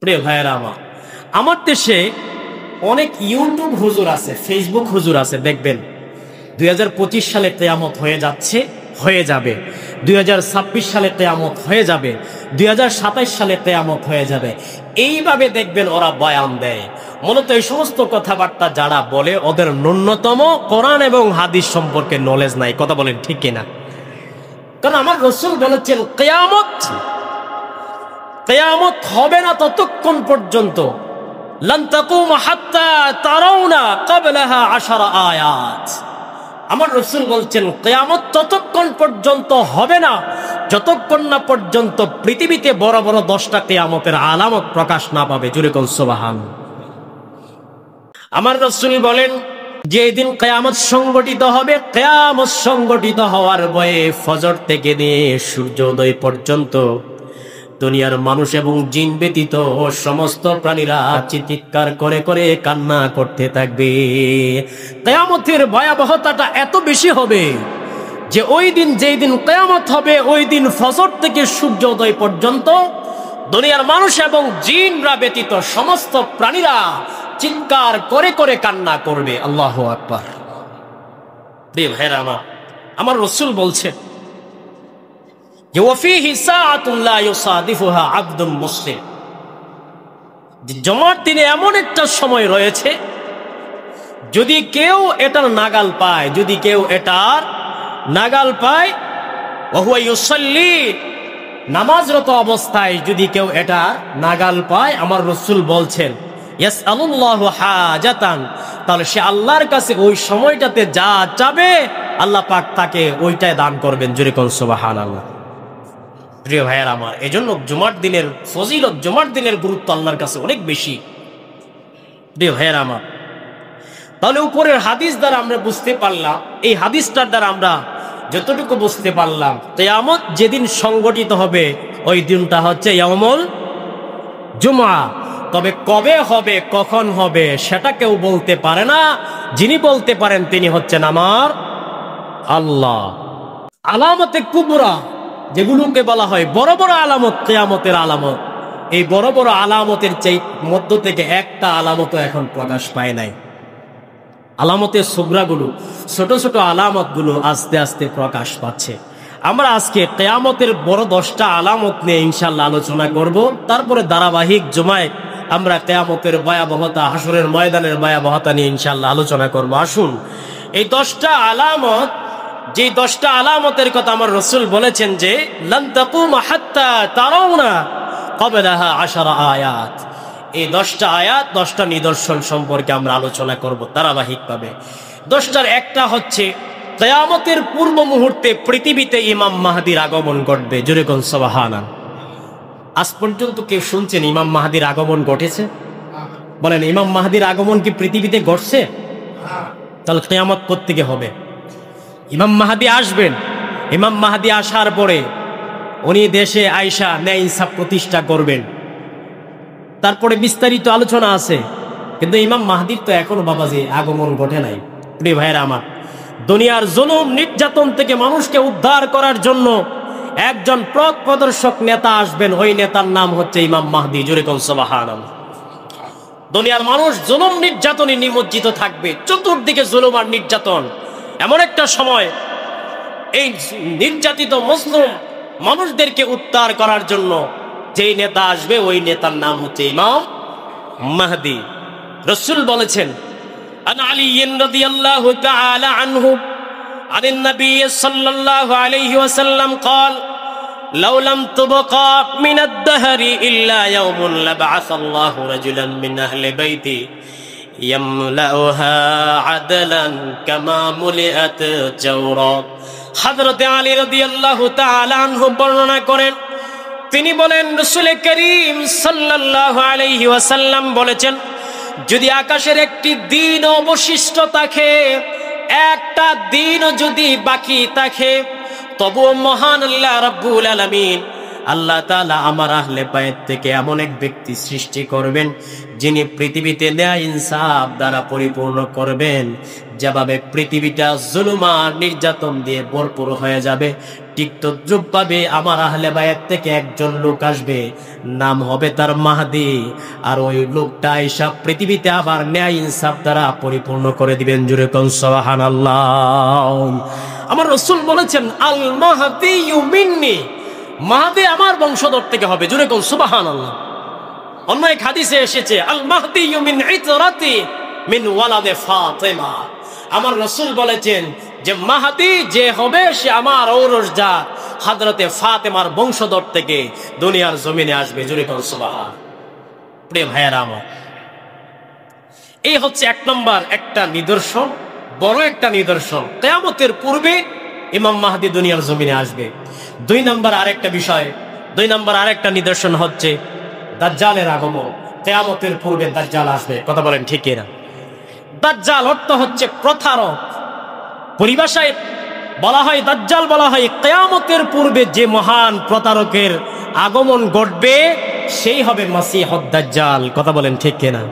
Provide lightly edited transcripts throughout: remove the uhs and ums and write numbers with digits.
প্রিয় ভাইয়েরা আমার দেশে অনেক ইউটিউব হুজুর আছে, ফেসবুক হুজুর আছে, দেখবেন 2025 সালে কিয়ামত হয়ে যাচ্ছে, হয়ে যাবে, 2026 সালে কিয়ামত হয়ে যাবে, 2027 সালে কিয়ামত হয়ে যাবে, এইভাবে দেখবেন ওরা বয়ান দেয়। মূলত এই সমস্ত কথাবার্তা যারা বলে ওদের ন্যূনতম কোরআন এবং হাদিস সম্পর্কে নলেজ নাই। কথা বলেন ঠিক কিনা? কারণ আমার রাসূল বলেছেন কিয়ামত হবে না ততক্ষণ পর্যন্ত, লান তাকুম হাত্তা তারাউনা ক্বাবলাহা 10 আয়াত। আমার রাসূল বলছেন কিয়ামত ততক্ষণ পর্যন্ত হবে না যতক্ষণ না পর্যন্ত পৃথিবীতে বড় বড় 10টা কিয়ামতের আলামত প্রকাশ না পাবে। জোরে কোন সুবহানাল্লাহ। আমার রাসূল বলেন যে দিন কিয়ামত সংগঠিত হবে, কিয়ামত সংগঠিত হওয়ার ভয়ে ফজর থেকে নিয়ে সূর্যোদয় পর্যন্ত দুনিয়ার মানুষ এবং জিন ব্যতীত সমস্ত প্রাণীরা চিৎকার করে করে কান্না করতে থাকবে। কিয়ামতের ভয়াবহতাটা এত বেশি হবে যে ওই দিন, যেই দিন কিয়ামত হবে, ওই দিন ফজর থেকে সূর্যোদয় পর্যন্ত দুনিয়ার মানুষ এবং জিনরা ব্যতীত সমস্ত প্রাণীরা চিৎকার করে করে কান্না করবে। আল্লাহু আকবার। প্রিয় ভাইরা আমার রাসূল বলছেন যে ওয়াফিহি সাআতুন লা ইউসাদিফুহা আবদুন মুসলিম, যে জমার দিনে এমন একটা সময় রয়েছে যদি কেউ এটার নাগাল পায়, যদি কেউ এটার নাগাল পায়, ওয়া হুয়া ইউসাল্লি, নামাজরত অবস্থায় যদি কেউ এটা নাগাল পায়, আমার রাসূল বলছেন ইয়াসআলুল্লাহু হাজাতান, তাহলে সে আল্লাহর কাছে ওই সময়টাতে যা চাবে আল্লাহ পাক তাকে ওইটাই দান করবেন। জোরে কোন সুবহানাল্লাহ। প্রিয় ভাইয়ের আমার, এজন্য জুমার দিনের ফজিলত, জুমার দিনের গুরুত্ব আল্লাহর কাছে অনেক বেশি। প্রিয় ভাইয়ের আমার, তাহলে উপরের হাদিস দ্বারা আমরা বুঝতে পারলাম, এই হাদিসটার দ্বারা আমরা যতটুকু বুঝতে পারলাম, কিয়ামত যেদিন সংগঠিত হবে ওই দিনটা হচ্ছে ইয়াউমুল জুমআ। তবে কবে হবে, কখন হবে সেটা কেউ বলতে পারে না। যিনি বলতে পারেন তিনি হচ্ছেন আমার আল্লাহ। আলামতে কুবরা, যেগুলোকে বলা হয় বড় বড় আলামত, কিয়ামতের আলামত, এই বড় বড় আলামতের মধ্য থেকে একটা আলামতও এখন প্রকাশ পায় নাই। আলামতের সুগরাগুলো, ছোট ছোট আলামতগুলো আস্তে আস্তে প্রকাশ পাচ্ছে। আমরা আজকে কিয়ামতের বড় 10টা আলামত নিয়ে ইনশাআল্লাহ আলোচনা করব। তারপরে ধারাবাহিক জুমায় আমরা কিয়ামতের ভয়াবহতা, হাসরের ময়দানের ভয়াবহতা নিয়ে ইনশাআল্লাহ আলোচনা করব। আসুন, এই 10টা আলামত, যে 10টা আলামতের কথা আমার রাসূল বলেছেন যে লান তাকুম হাত্তা তারাউনা ক্বাবলাহা 10 আয়াত, এই 10টা আয়াত, 10টা নিদর্শন সম্পর্কে আমরা আলোচনা করব ধারাবাহিকভাবে। 10টার একটা হচ্ছে কিয়ামতের পূর্ব মুহূর্তে পৃথিবীতে ইমাম মাহদির আগমন ঘটবে। জোরে কোন সুবহানাল্লাহ। আজ পর্যন্ত কেউ শুনছেন ইমাম মাহদির আগমন ঘটেছে? বলেন, ইমাম মাহদির আগমন কি পৃথিবীতে ঘটছে? তাহলে কিয়ামত কোত্থেকে হবে? ইমাম মাহদি আসবেন, ইমাম মাহদি আসার পরে উনি দেশে আয়েশা ন্যায় ইনসাফ প্রতিষ্ঠা করবেন। তারপরে বিস্তারিত আলোচনা আছে, কিন্তু ইমাম মাহদির তো এখনো বাবাজি আগমন ঘটে নাই। প্রিয় ভাইয়েরা আমার, দুনিয়ার জুলুম নির্যাতন থেকে মানুষকে উদ্ধার করার জন্য একজন পথ প্রদর্শক নেতা আসবেন, ওই নেতার নাম হচ্ছে ইমাম মাহদি। জোরে কোন সুবহানাল্লাহ। দুনিয়ার মানুষ জুলুম নির্যাতনে নিমজ্জিত থাকবে, চতুর্দিকে জুলুম আর নির্যাতন। এমন একটা সময় এই নির্যাতিত মুসলিম মানুষদেরকে উদ্ধার করার জন্য যেই নেতা আসবে, ওই নেতার নাম হচ্ছে ইমাম মাহদি। রাসূল বলেছেন আন আলী রাদিয়াল্লাহু তাআলা আনহু আন নবী সাল্লাল্লাহু আলাইহি ওয়াসাল্লাম قال لو لم تبقى من الدهر الا يوم لبعث الله رجلا من اهل بيتي يملأها عدلا كما ملئت جورا। হযরত আলী রাদিয়াল্লাহু তাআলা আনহু বর্ণনা করেন, তিনি বলেন রাসূল করিম সাল্লাল্লাহু আলাইহি ওয়াসাল্লাম বলেছেন, যদি আকাশের একটি দিন অবশিষ্ট থাকে, একটা দিন যদি বাকি থাকে, তবুও মহান আল্লাহ রাব্বুল আলামিন আল্লাহ তাআলা আমার আহলে বায়াত থেকে এমন এক ব্যক্তি সৃষ্টি করবেন যিনি পৃথিবীতে ন্যায় ইনসাফ দ্বারা পরিপূর্ণ করবেন। যেভাবে পৃথিবীটা জুলুম আর নির্যাতন দিয়ে ভরপুর হয়ে যাবে, ঠিক তদ্রুপভাবে আমার আহলে বায়াত থেকে একজন লোক আসবে, নাম হবে তার মাহদী। আর ওই লোকটা এসব পৃথিবীতে আবার ন্যায় ইনসাফ দ্বারা পরিপূর্ণ করে দিবেন। জোরে কোন সুবহানাল্লাহ। আমার রাসূল বলেছেন আল মাহদী মিন্নি, মাহদী আমার বংশধর থেকে হবে। জোরে কোন সুবহানাল্লাহ। অন্য এক হাদিসে এসেছে আল মাহদী মিন ইতরাতি মিন ওয়ালাদে ফাতিমা। আমার রাসূল বলেছেন যে মাহদী যে হবে সে আমার ঔরসজাত হযরতে ফাতেমার বংশধর থেকে দুনিয়ার জমিনে আসবে। জোরে কোন সুবহান। প্রিয় ভাইয়েরা আমার, এই হচ্ছে এক নম্বর একটা নিদর্শন, বড় একটা নিদর্শন, কিয়ামতের পূর্বে ইমাম মাহদী দুনিয়ার জমিনে আসবে। দুই নম্বর আরেকটা বিষয়, দুই নম্বর আরেকটা নিদর্শন হচ্ছে দাজ্জালের আগমন। কিয়ামতের পূর্বে দাজ্জাল আসবে। কথা বলেন ঠিক কিনা? দাজ্জাল অর্থ হচ্ছে প্রতারক। পরিভাষায় বলা হয় দাজ্জাল বলা হয় কিয়ামতের পূর্বে যে মহান প্রতারকের আগমন ঘটবে সেই হবে মাসিহুদ দাজ্জাল। কথা বলেন ঠিক কিনা?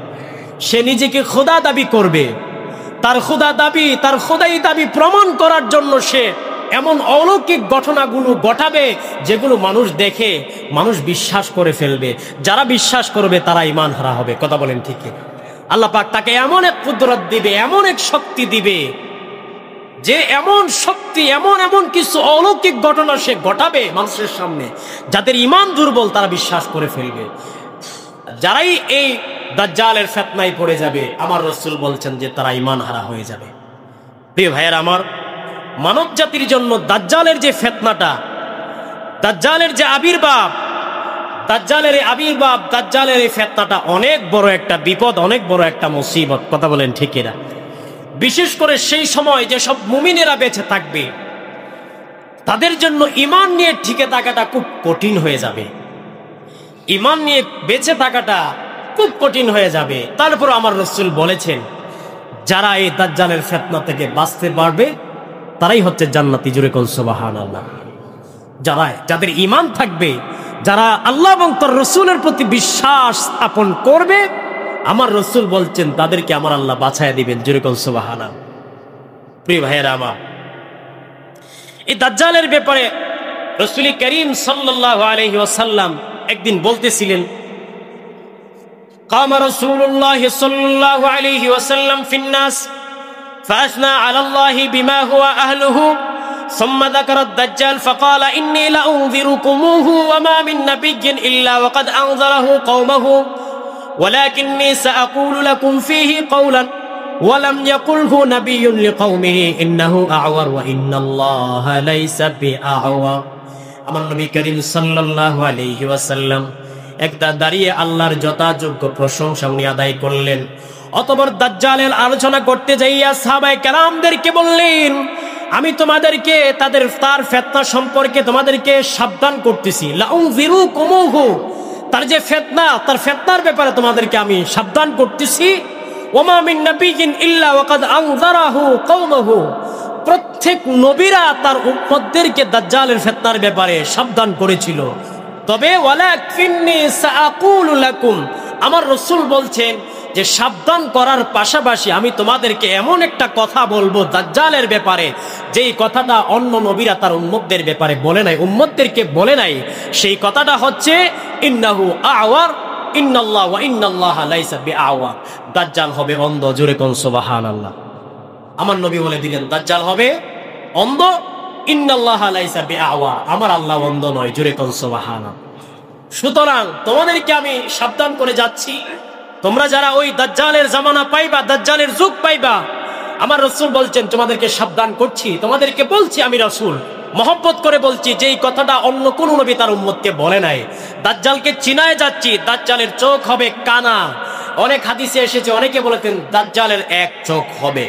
সে নিজেকে খোদা দাবি করবে, তার খোদা দাবি, তার খোদাই দাবি প্রমাণ করার জন্য সে এমন অলৌকিক ঘটনাগুলো ঘটাবে যেগুলো মানুষ দেখে মানুষ বিশ্বাস করে ফেলবে। যারা বিশ্বাস করবে তারা ঈমান হারা হবে। কথা বলেন ঠিক কিনা? আল্লাহ পাক তাকে এমন এক কুদরত দিবে, এমন এক শক্তি দিবে যে এমন শক্তি, এমন এমন কিছু অলৌকিক ঘটনা সে ঘটাবে মানুষের সামনে, যাদের ঈমান দুর্বল তারা বিশ্বাস করে ফেলবে। যারাই এই দাজ্জালের ফিতনায় পড়ে যাবে, আমার রাসূল বলছেন যে তারা ঈমান হারা হয়ে যাবে। প্রিয় ভাইয়েরা আমার, মানব জাতির জন্য দাজ্জালের যে ফিতনাটা, দাজ্জালের যে আবির্ভাব, দাজ্জালের এই আবির্ভাব, দাজ্জালের এই ফিতনাটা অনেক বড় একটা বিপদ, অনেক বড় একটা মুসিবত। কথা বলেন ঠিক কিনা? বিশেষ করে সেই সময় যে সব মুমিনেরা বেঁচে থাকবে তাদের জন্য ঈমান নিয়ে টিকে থাকাটা খুব কঠিন হয়ে যাবে। ঈমান নিয়ে বেঁচে থাকাটা খুব কঠিন হয়ে যাবে। তারপর আমার রাসূল বলেছেন যারা এই দাজ্জালের ফিতনা থেকে বাঁচতে পারবে তারাই হচ্ছে জান্নাতি। জোরে কোন সুবহানাল্লাহ। যাদের ঈমান থাকবে, যারা আল্লাহ এবং তার রাসূলের প্রতি বিশ্বাস স্থাপন করবে, আমার রাসূল বলছেন তাদেরকে আমার আল্লাহ বাঁচায়া দিবেন। জোরে কোন সুবহানাল্লাহ। প্রিয় ভাইয়েরা আমার, এই দাজ্জালের ব্যাপারে রাসূল করিম সাল্লাল্লাহু আলাইহি ওয়াসাল্লাম একদিন বলতেছিলেন, قام رسول الله صلى الله عليه وسلم في الناس فأثنى على الله بما هو أهله ثم ذكر الدجال فقال إني لأنذركموه وما من نبي إلا وقد أنذره قومه ولكني سأقول لكم فيه قولا ولم يقله نبي لقومه إنه أعور وإن الله ليس بأعور। আমার নবী করিম সাল্লাল্লাহু আলাইহি ওয়াসাল্লাম একটা দাঁড়িয়ে আল্লাহর যথাযোগ্য প্রশংসা উনি আদায় করলেন। অতঃপর দাজ্জালের আলোচনা করতে যাইয়া সাহাবায়ে কেরামদেরকে বললেন, আমি তোমাদেরকে তার ফিতনা সম্পর্কে তোমাদেরকে সাবধান করতেছি। লাউযিরুকুমুহু, তার যে ফিতনা, তার ফিতনার ব্যাপারে তোমাদেরকে আমি সাবধান করতেছি। ওমা মিন নাবিয়্যিন ইল্লা ওয়াকাদ আনযারাহু কওমুহু, প্রত্যেক নবীরা তার উম্মতদেরকে দাজ্জালের ফিতনার ব্যাপারে সাবধান করেছিল। তবে ওয়ালাকিন্নী সাআকুলু লাকুম, আমার রাসূল বলছেন যে সাবধান করার পাশাপাশি আমি তোমাদেরকে এমন একটা কথা বলবো দাজ্জালের ব্যাপারে, যেই কথাটা অন্য নবীরা তার উম্মতদের ব্যাপারে বলে নাই, উম্মতদেরকে বলে নাই। সেই কথাটা হচ্ছে ইন্নাহু আওয়ার ইন্নাল্লাহ ওয়া ইন্নাল্লাহা লাইসা বিআওয়ার, দাজ্জাল হবে অন্ধ। জোরে কোন সুবহানাল্লাহ। আমার নবী বলে দিলেন দাজ্জাল হবে অন্ধ, ইন্নাল্লাহা লাইসা বিআওয়ার, আমার আল্লাহ অন্ধ নয়। জোরে কোন সুবহানাল্লাহ। সুতরাং তোমাদেরকে আমি সাবধান করে যাচ্ছি, তোমরা যারা ওই দাজ্জালের জামানা পাইবা, দাজ্জালের যুগ পাইবা, আমার রাসূল বলছেন তোমাদেরকে সাবধান করছি, তোমাদেরকে বলছি, আমি রাসূল মহব্বত করে বলছি যে এই কথাটা অন্য কোন নবী তার উম্মতকে বলে নাই। দাজ্জালকে চিনায় যাচ্ছি, দাজ্জালের চোখ হবে কানা। অনেক হাদিসে এসেছে, অনেকে বলেছেন দাজ্জালের এক চোখ হবে,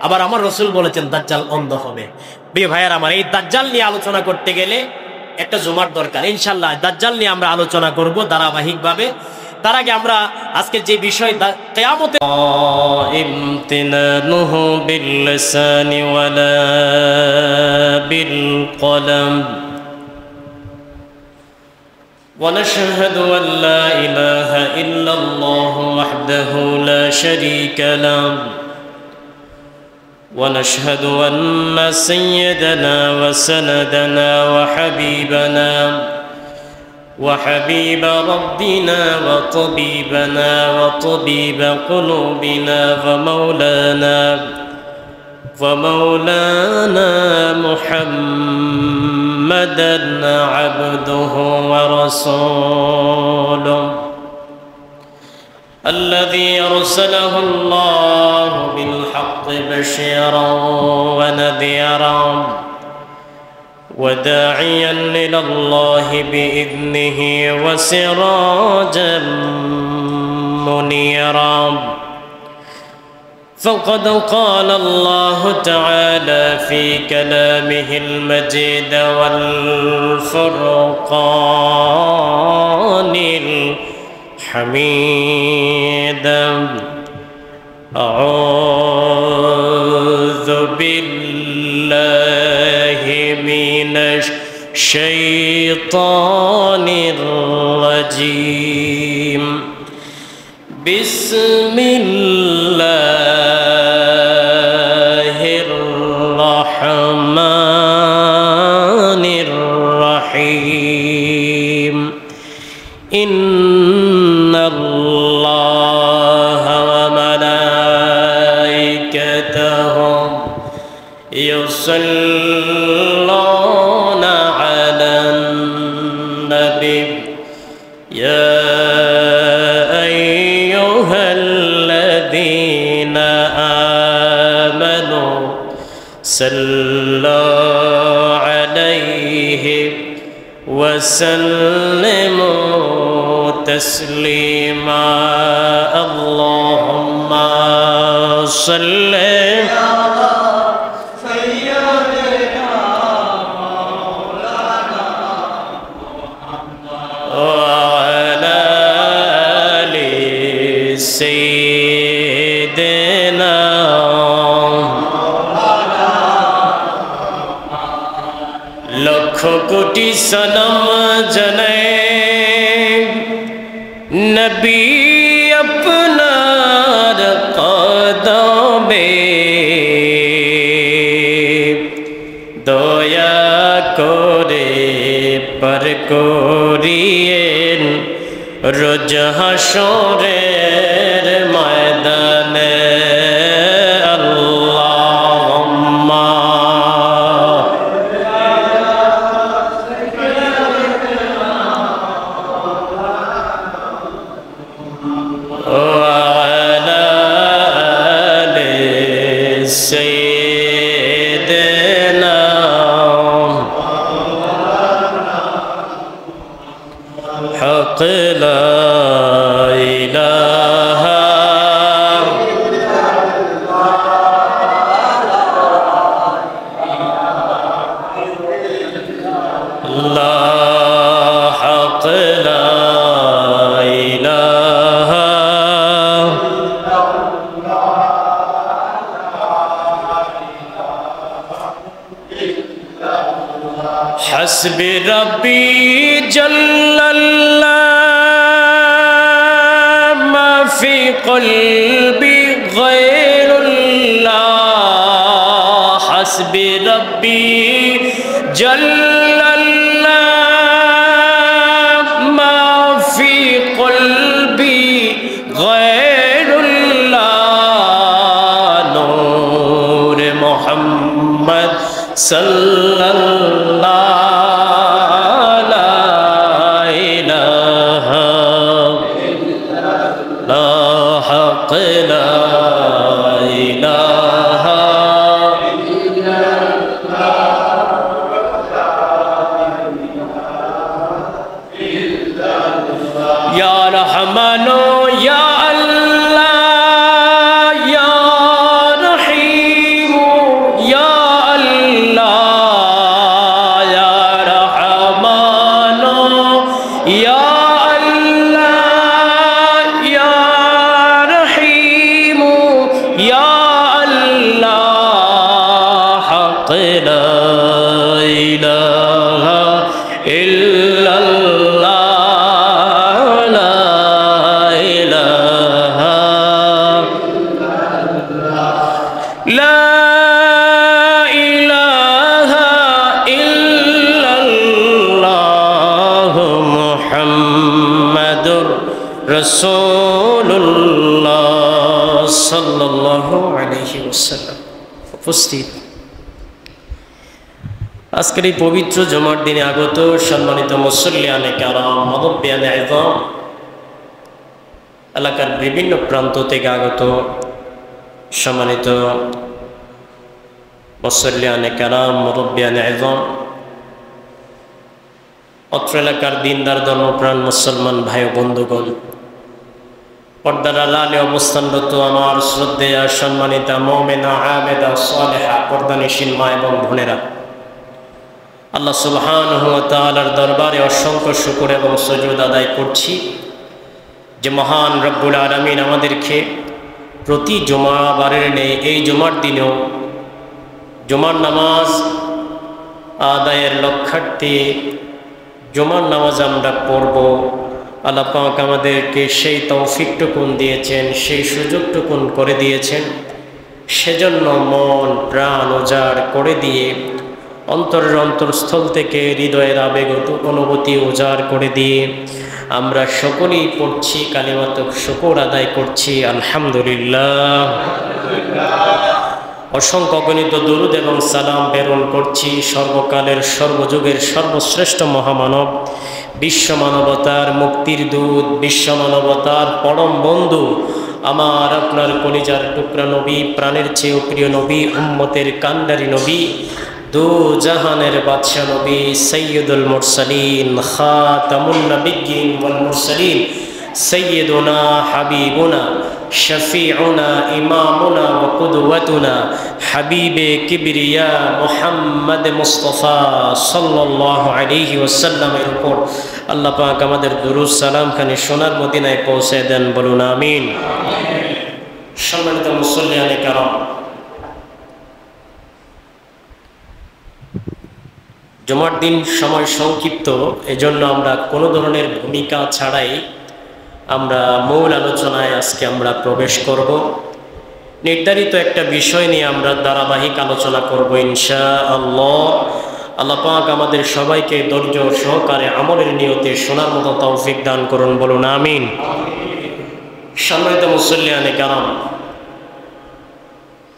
আবার আমার রাসূল বলেছেন দাজ্জাল অন্ধ হবে। প্রিয় ভাইয়ার আমার, এই দাজ্জাল নিয়ে আলোচনা করতে গেলে একটা জুমার দরকার। ইনশাআল্লাহ দাজ্জাল নিয়ে আমরা আলোচনা করব ধারাবাহিকভাবে। তার আগে আমরা আজকের যে বিষয় কিয়ামতে ইমতিনানুহু বিল লিসানি ওয়ালা বিল কলম ونشهد أن لا إله إلا الله وحده لا شريك له ونشهد أن سيدنا وسندنا وحبيب ربنا وطبيبنا وطبيب قلوبنا ومولانا محمدا عبده ورسوله الذي أرسله الله بالحق بشيرا ونذيرا وداعيا إلى الله بإذنه وسراجا منيرا فقد قال الله تعالى في كلامه المجيد والفرقان الحميد أعوذ بالله من الشيطان الرجيم بسم الله الرحمن الرحيم إن الله وملائكته يصلون على النبي يا أيها الذين آمنوا صلوا عليه وسلموا تسليما اللهم صل وعلى آل سيدنا লক্ষ কোটি সালাম জানাই নবী আপনার কদমে দয়া করে পার করিয়েন রোজ হাসরের ময়দানে আল্লাহুম্মা وعلى آل سيدنا حق لا إله لا حق لا إله حسبي ربي جل الله ما في قلبي غير الله حسبي ربي جل الله ما في قلبي غير الله نور محمد صلى الله لا إله إلا الله রাসূলুল্লাহ সাল্লাল্লাহু আলাইহি ওয়াসাল্লাম। উপস্থিত আজকের এই পবিত্র জুমার দিনে আগত সম্মানিত মুসল্লিয়ানে কেরাম, মুরব্বিয়ানে ইযম, এলাকার বিভিন্ন প্রান্ত থেকে আগত সম্মানিত মুসল্লিয়ানে কেরাম, মুরব্বিয়ানে ইযম, অত্র এলাকার দিনদার ধর্মপ্রাণ মুসলমান ভাই ও বন্ধুগণ, পর্দার আড়ালে অবস্থানরত আমার শ্রদ্ধেয়া সম্মানিতা মুমিনা আবেদা সালেহা পর্দানিশীল মা এবং বোনেরা, আল্লাহ সুবহানাহু ওয়া তাআলার দরবারে অসংখ্য শুকর এবং সুজুদ আদায় করছি যে মহান রব্বুল আলামিন আমাদেরকে প্রতি জুমাবারের নেই এই জুমার দিনেও জুমার নামাজ আদায়ের লক্ষ্যার্থে জুমার নামাজ আমরা পড়ব। আল্লাহ পাক আমাদেরকে সেই তৌফিকটুকুন দিয়েছেন, সেই সুযোগটুকুন করে দিয়েছেন। সেজন্য মন প্রাণ উজাড় করে দিয়ে, অন্তরের অন্তরস্থল থেকে হৃদয়ের আবেগত অনুভূতি উজাড় করে দিয়ে আমরা সকলেই পড়ছি কালিমাত শুকর আদায় করছি আলহামদুলিল্লাহ। অসংখ্য অগণিত দরুদ এবং সালাম প্রেরণ করছি সর্বকালের সর্বযুগের সর্বশ্রেষ্ঠ মহামানব, বিশ্ব মানবতার মুক্তির দূত, বিশ্ব মানবতার পরম বন্ধু, আমার আপনার কলিজার টুকরা নবী, প্রাণের চেয়েও প্রিয় নবী, উম্মতের কান্ডারি নবী, দু জাহানের বাদশা নবী, সৈয়দুল মুরসালিন, খাতামুন নবিয়্যিন ওয়াল মুরসালিন, সৈয়দুনা হাবিবুনা শফিউনা ইমামুনা ওয়া কুদওয়াতুনা হাবিবে কিবরিয়া মুহাম্মদ মুস্তাফা সাল্লাল্লাহু আলাইহি ওয়াসাল্লামের উপর আল্লাহ পাক আমাদের দুরূদ সালাম খানি সোনার মদিনায় পৌঁছে দেন, বলুন আমিন। সম্মানিত মুসল্লিয়ানে কেরাম, জুমার দিন সময় সংক্ষিপ্ত, এজন্য আমরা কোনো ধরনের ভূমিকা ছাড়াই আমরা মূল আলোচনায় আজকে আমরা প্রবেশ করব। নির্ধারিত একটা বিষয় নিয়ে আমরা ধারাবাহিক আলোচনা করব ইনশাআল্লাহ। আল্লাহ পাক আমাদের সবাইকে ধৈর্য সহকারে আমলের নিয়তে শোনার মতো তৌফিক দান করুন, বলুন আমিন। সম্মানিত মুসল্লিয়ানে কেরাম,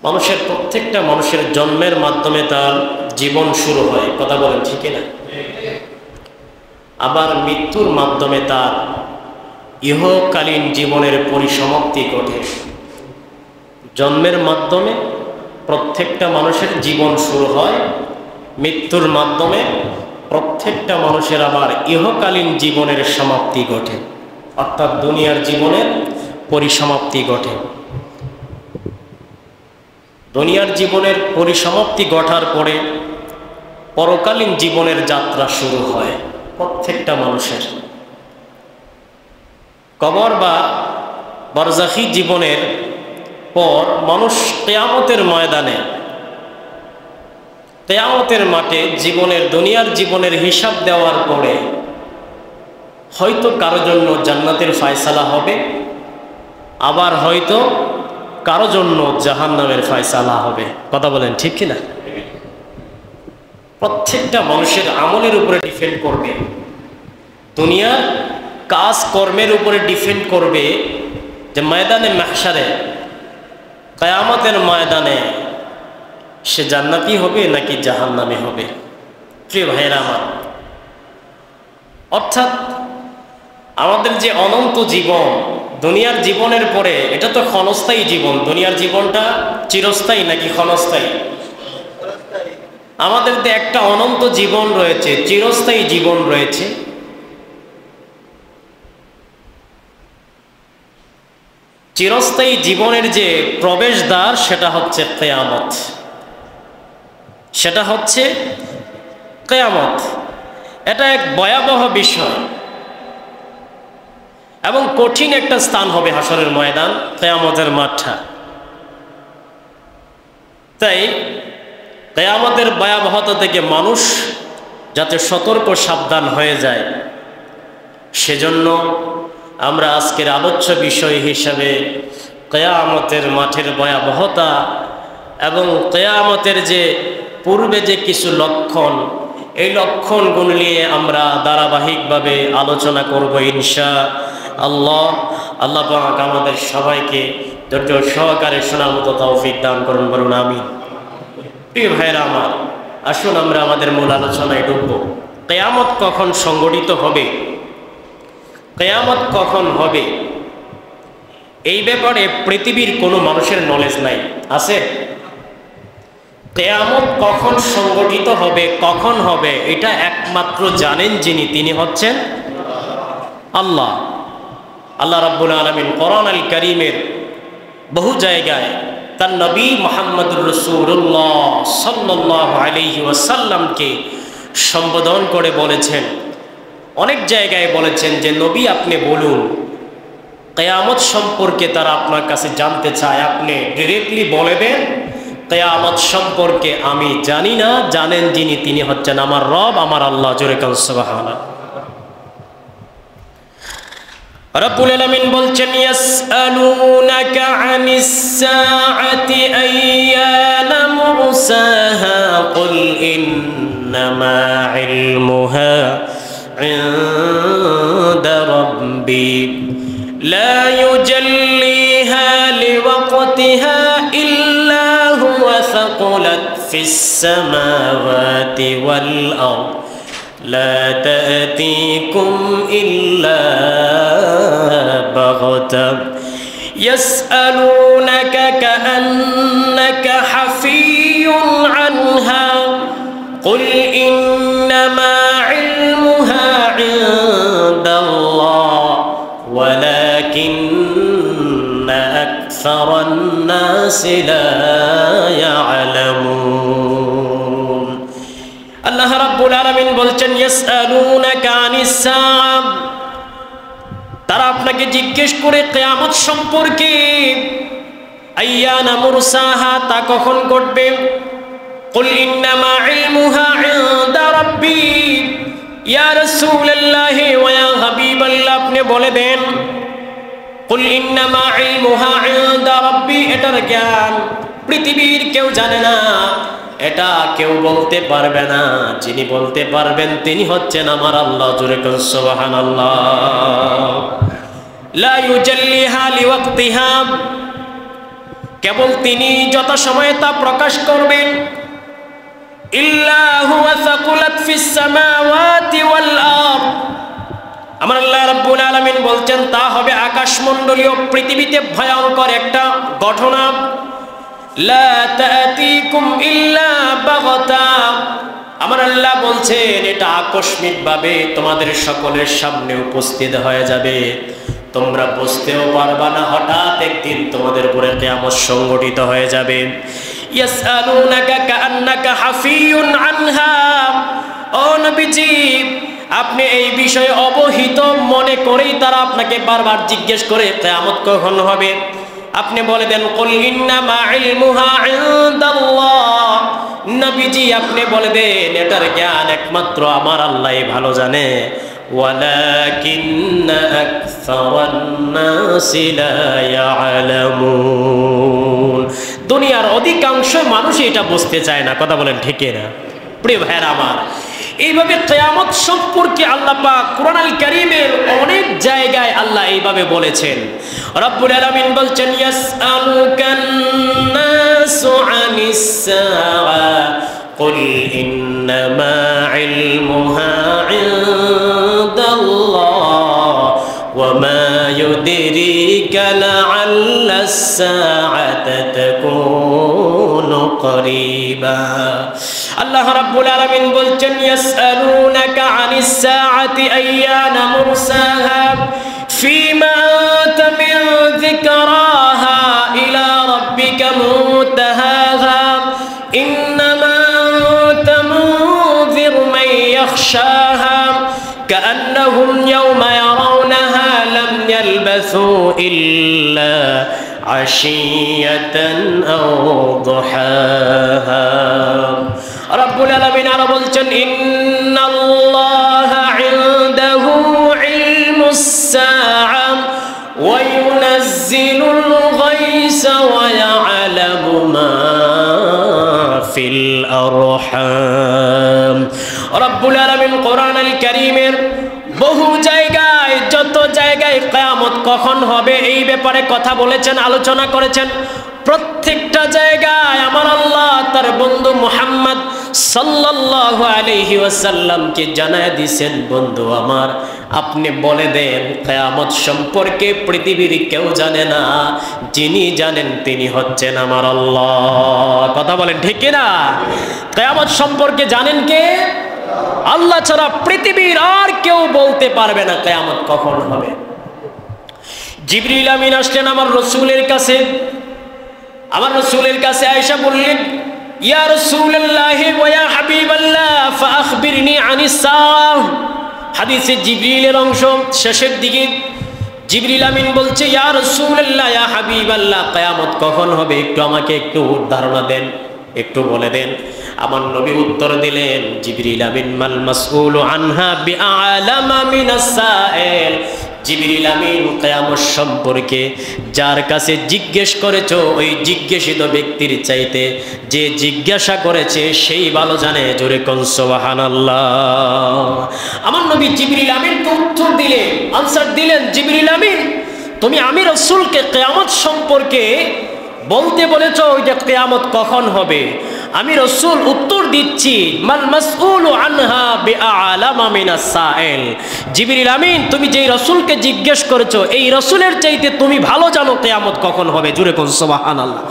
মানুষের প্রত্যেকটা মানুষের জন্মের মাধ্যমে তার জীবন শুরু হয়, কথা বলেন ঠিক না? আবার মৃত্যুর মাধ্যমে তার ইহকালীন জীবনের পরিসমাপ্তি ঘটে। জন্মের মাধ্যমে প্রত্যেকটা মানুষের জীবন শুরু হয়, মৃত্যুর মাধ্যমে প্রত্যেকটা মানুষের আবার ইহকালীন জীবনের সমাপ্তি ঘটে, অর্থাৎ দুনিয়ার জীবনের পরিসমাপ্তি ঘটে। দুনিয়ার জীবনের পরিসমাপ্তি ঘটার পরে পরকালীন জীবনের যাত্রা শুরু হয় প্রত্যেকটা মানুষের। কবর বা বারজাখী জীবনের পর মানুষ কিয়ামতের ময়দানে, কিয়ামতের মাঠে জীবনের দুনিয়ার জীবনের হিসাব দেওয়ার পরে হয়তো কারো জন্য জান্নাতের ফয়সালা হবে, আবার হয়তো কারো জন্য জাহান্নামের ফয়সালা হবে, কথা বলেন ঠিক কিনা? প্রত্যেকটা মানুষের আমলের উপরে ডিপেন্ড করবে, দুনিয়ার কাজ কর্মের উপরে ডিপেন্ড করবে যে ময়দানে মাহশারে, কিয়ামতের ময়দানে সে জান্নাতি হবে নাকি জাহান্নামী হবে। প্রিয় ভাইয়েরা আমার, অর্থাৎ আমাদের যে অনন্ত জীবন, দুনিয়ার জীবনের পরে এটা তো ক্ষণস্থায়ী জীবন। দুনিয়ার জীবনটা চিরস্থায়ী নাকি ক্ষণস্থায়ী? আমাদের তো একটা অনন্ত জীবন রয়েছে, চিরস্থায়ী জীবন রয়েছে। চিরস্থায়ী জীবনের যে প্রবেশদ্বার সেটা হচ্ছে কিয়ামত, সেটা হচ্ছে কিয়ামত। এটা এক ভয়াবহ বিষয় এবং কঠিন একটা স্থান হবে হাসরের ময়দান, কিয়ামতের মাঠটা। তাই কিয়ামতের ভয়াবহতা থেকে মানুষ যাতে সতর্ক সাবধান হয়ে যায়, সেজন্য আমরা আজকের আলোচ্য বিষয় হিসাবে কিয়ামতের মাঠের ভয়াবহতা এবং কিয়ামতের যে পূর্বে যে কিছু লক্ষণ, এই লক্ষণগুলো নিয়ে আমরা ধারাবাহিকভাবে আলোচনা করব ইনশাআল্লাহ। আল্লাহ পাক আমাদের সবাইকে ধৈর্য সহকারে শোনার মতো তৌফিক দান করুন, বলুন আমিন। প্রিয় ভাইরা আমার, আসুন আমরা আমাদের মূল আলোচনায় ঢুকব। কিয়ামত কখন সংঘটিত হবে, কিয়ামত কখন হবে, এই ব্যাপারে পৃথিবীর কোনো মানুষের নলেজ নাই। আছে? কিয়ামত কখন সংঘটিত হবে, কখন হবে, এটা একমাত্র জানেন যিনি, তিনি হচ্ছেন আল্লাহ। আল্লাহ রাব্বুল আলামিন কোরআন আল কারীমের বহু জায়গায় তার নবী মুহাম্মদুর রাসূলুল্লাহ সাল্লাল্লাহু আলাইহি ওয়াসাল্লামকে সম্বোধন করে বলেছেন, অনেক জায়গায় বলেছেন যে নবী আপনি বলুন, কিয়ামত সম্পর্কে তারা আপনার কাছে জানতে চায়, আপনি ডিরেক্টলি বলে দেন কিয়ামত সম্পর্কে আমি জানি না, জানেন যিনি, তিনি হচ্ছেন আমার রব, আমার আল্লাহ। জোরে কান সুবহানাল্লাহ। রব্বুল আলামিন বলছেন, ইয়াসআলুনাকা আনিস সাআতি আইয়ানা মুরসাহা কুল ইন্নামা ইলমুহা ইনদা রাব্বি লা ইউজাল্লিহা লিওয়াক্তিহা ইল্লা হুয়া সাকুলাত ফিস সামাওয়াতি ওয়াল আরদ لا تأتيكم إلا بغتة يسألونك كأنك حفي عنها قل إنما علمها عند الله ولكن أكثر الناس لا يعلمون। আল্লাহ রাব্বুল আলামিন বলছেন, ইয়াসআলুনাকা আনিস সাআ, তারা আপনাকে জিজ্ঞেস করে কিয়ামত সম্পর্কে, আইয়ানা মুরসাহা, তা কখন ঘটবে, কুল ইন্নামা ইলমুহা ইনদা রাব্বি, ইয়া রাসূলুল্লাহ ওয়া ইয়া হাবিবাল্লাহ আপনি বলে দেন, কুল ইন্নামা ইলমুহা ইনদা রাব্বি, এটার জ্ঞান পৃথিবীর কেউ জানে না, এটা কেউ বলতে পারবে না, যিনি বলতে পারবেন তিনি হচ্ছেন আমার আল্লাহ। জোরে কোন সুবহানাল্লাহ। লা ইউজাল্লিহা লিওয়াক্তিহা, কেবল তিনি যত সময়ে তা প্রকাশ করবেন, ইল্লা হুয়া সাকুলাত ফিস সামাওয়াতি ওয়াল আরদ, আমার আল্লাহ রাব্বুল আলামিন বলছেন তা হবে আকাশমণ্ডলীয় পৃথিবীতে ভয়ঙ্কর একটা ঘটনা। লা তাআতিকুম ইল্লা বাগতা, আমার আল্লাহ বলছেন এটা আকস্মিকভাবে তোমাদের সকলের সামনে উপস্থিত হয়ে যাবে, তোমরা বুঝতেও পারবা না, হঠাৎ একদিন তোমাদের উপরে কিয়ামত সংঘটিত হয়ে যাবে। ইয়াসআলুনাকা কাআন্নাকা হাফিয়ুন আনহা, ও নবীজি আপনি এই বিষয়ে অবহিত মনে করেই তারা আপনাকে বারবার জিজ্ঞেস করে কিয়ামত কখন হবে, আপনি বলে দেন কুল ইন্নামা ইলমুহা ইনদাল্লাহ, নবীজি আপনি বলে দেন এটার জ্ঞান একমাত্র আমার আল্লাহই ভালো জানে, ওয়ালাকিন্না আকসারান নাসি লা ইয়ালামুন, দুনিয়ার অধিকাংশ মানুষ এটা বুঝতে চায় না। কথা বলেন ঠিক না? প্রিয় ভাইরা আমার, এইভাবে কিয়ামত সম্পর্কে আল্লাহ পাক কুরআনুল কারীমের অনেক জায়গায় আল্লাহ এইভাবে বলেছেন। রব্বুল আলামিন বলছেন, ইয়াসআলুকান নাসু আনিস সাআ কুল ইন্নামা ইলমুহা ইনদাল্লাহ ওয়া মা ইউদরিকা লাআল্লাস সাআতা তাকুনু করিবা। আল্লাহ রাব্বুল আলামিন বলছেন, ইয়াসআলুনাকা আনিস সাআতি আইয়ানা মুরসাহা ফীমা আনতা মিন যিকরাহা ইলা রাব্বিকা মুনতাহাহা ইন্নামা আনতা মুনযিরু মান ইয়াখশাহা কাআন্নাহুম ইয়াওমা ইয়ারাওনাহা লাম ইয়ালবাসু ইল্লা আশিয়াতান আও দুহাহা। রব্বুল আলামিন আরো বলছেন, ইন্নাল্লাহা ইনদাহু ইলমুস সাআ ওয়া ইউনাজ্জিলুল গায়সা ওয়া ইয়ালামু মা ফিল আরহাম। রব্বুল আলামিন কোরআনুল কারীমের বহু জায়গায়, যত জায়গায় জায়গায় কিয়ামত কখন হবে এই ব্যাপারে কথা বলেছেন, আলোচনা করেছেন। প্রত্যেকটা জায়গায় আমার আল্লাহ তার বন্ধু মুহাম্মদ সাল্লাল্লাহু আলাইহি ওয়াসাল্লামকে জানায় দিয়েছেন, বন্ধু আমার আপনি বলে দেন কিয়ামত সম্পর্কে পৃথিবীর কেউ জানে না, যিনি জানেন তিনি হচ্ছেন আমার আল্লাহ। কথা বলেন ঠিক কি না? কিয়ামত সম্পর্কে জানেন কে? আল্লাহ ছাড়া পৃথিবীর আর কেউ বলতে পারবে না কিয়ামত কখন হবে। জিবরিল আমিন আসলেন আমার রাসূলের কাছে। আমার রাসূলের কাছে আয়েশা বললেন, ইয়া রাসূলুল্লাহ ওয়া ইয়া হাবিবাল্লাহ ফাআখবিরনি আনিস সাআহ। হাদিসে জিবরিলের অংশ শেষের দিকে জিবরিল আমিন বলছে, ইয়া রাসূলুল্লাহ ইয়া হাবিবাল্লাহ কিয়ামত কখন হবে একটু আমাকে একটু ধারণা দেন, একটু বলে দেন। আমার নবী উত্তর দিলেন, জিবরিল আমিন মাল মাসউলু আনহা বিআলামা মিনাস সাইল। জিবরিল আমিন কিয়ামত সম্পর্কে যার কাছে জিজ্ঞেস করেছো ওই জিজ্ঞাসিত ব্যক্তির চাইতে যে জিজ্ঞাসা করেছে সেই ভালো জানে। জোরে কোন সুবহানাল্লাহ। আমার নবী জিবরিল আমিনকে উত্তর দিলেন, আনসার দিলেন, জিবরিল আমিন তুমি আমি রাসূলকে কিয়ামত সম্পর্কে বলতে বলেছো ওই যে কিয়ামত কখন হবে। আমি রাসূল উত্তর দিচ্ছি, মাল মাসউলু আনহা বিআলামা মিনাস সাইল। জিবরিল আমিন তুমি যেই রাসূলকে জিজ্ঞেস করেছো এই রাসূলের চাইতে তুমি ভালো জানো কিয়ামত কখন হবে। জোরে কোন সুবহানাল্লাহ।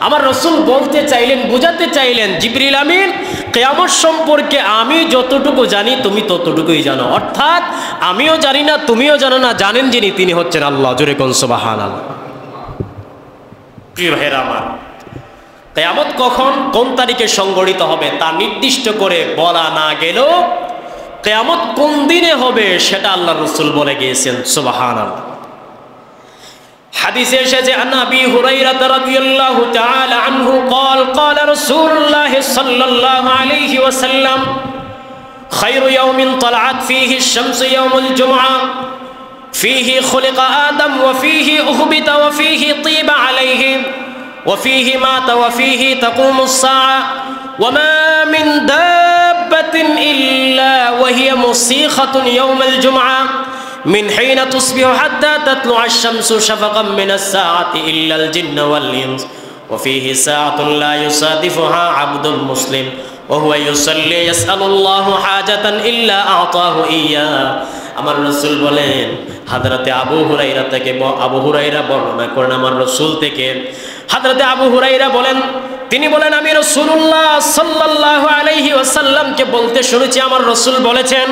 আমার রাসূল বলতে চাইলেন, বুঝাতে চাইলেন, জিবরিল আমিন কিয়ামত সম্পর্কে আমি যতটুকু জানি তুমি ততটুকুই জানো, অর্থাৎ আমিও জানি না তুমিও জানো না, জানেন যিনি তিনি হচ্ছেন আল্লাহ। জোরে কোন সুবহানাল্লাহ। প্রিয় ভাইরা আমার, কিয়ামত কখন কোন তারিখে সংঘটিত হবে তা নির্দিষ্ট করে বলা না গেলেও কিয়ামত কোন দিনে হবে সেটা আল্লাহর রাসূল বলে গিয়েছেন। সুবহানাল্লাহ। হাদিসে এসেছে, আন আবি হুরায়রা রাদিয়াল্লাহু তাআলা আনহু قال قال رسول الله صلى الله عليه وسلم خير يوم طلعت فيه الشمس يوم الجمعة فيه خلق آدم وفيه أهبط وفيه طيب عليه وفيه مات وفيه تقوم الساعة وما من دابة إلا وهي مصيخة يوم الجمعة من حين تصبح حتى تطلع الشمس شفقا من الساعة إلا الجن والإنس وفيه ساعة لا يصادفها عبد مسلم وهو يصلي يسأل الله حاجة إلا أعطاه إياه। আমার রাসূল বলেন, হযরতে আবু হুরায়রা থেকে, আবু হুরায়রা বর্ণনা করেন আমার রাসূল থেকে। হযরতে আবু হুরায়রা বলেন, তিনি বলেন আমি রাসূলুল্লাহ সাল্লাল্লাহু আলাইহি ওয়াসাল্লামকে বলতে শুনেছি, আমার রাসূল বলেছেন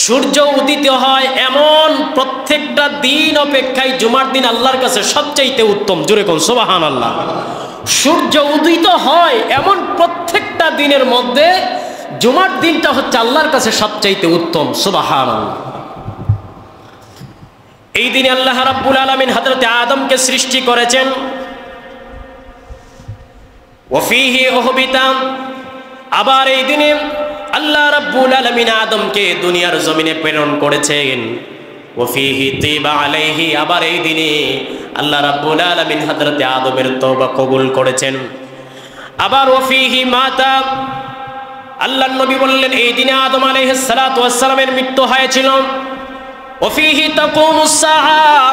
সূর্য উদিত হয় এমন প্রত্যেকটা দিন অপেক্ষায় জুমার দিন আল্লাহর কাছে সবচাইতে উত্তম। জোরে কোন সুবহানাল্লাহ। সূর্য উদিত হয় এমন প্রত্যেকটা দিনের মধ্যে জুমার দিনটা হচ্ছে আল্লাহর কাছে সবচাইতে উত্তম। সুবহানাল্লাহ। এই দিনে আল্লাহ রাব্বুল আলামিন হযরতে আদমকে সৃষ্টি করেছেন। ওয়াফিহি উহবিতা, আবার এই দিনে আল্লাহ রাব্বুল আলামিন আদমকে দুনিয়ার জমিনে প্রেরণ করেছেন। ওয়াফিহি তিবা আলাইহি, আবার এই দিনে আল্লাহ রাব্বুল আলামিন হযরতে আদমের তওবা কবুল করেছেন। আবার ওয়াফিহি মাতা, আল্লাহর নবী বললেন এই দিনে আদম আলাইহিস সালাতু ওয়াস সালামের মৃত্যু হয়েছিল। ওয়াফিহি তাকুমুস সাআ,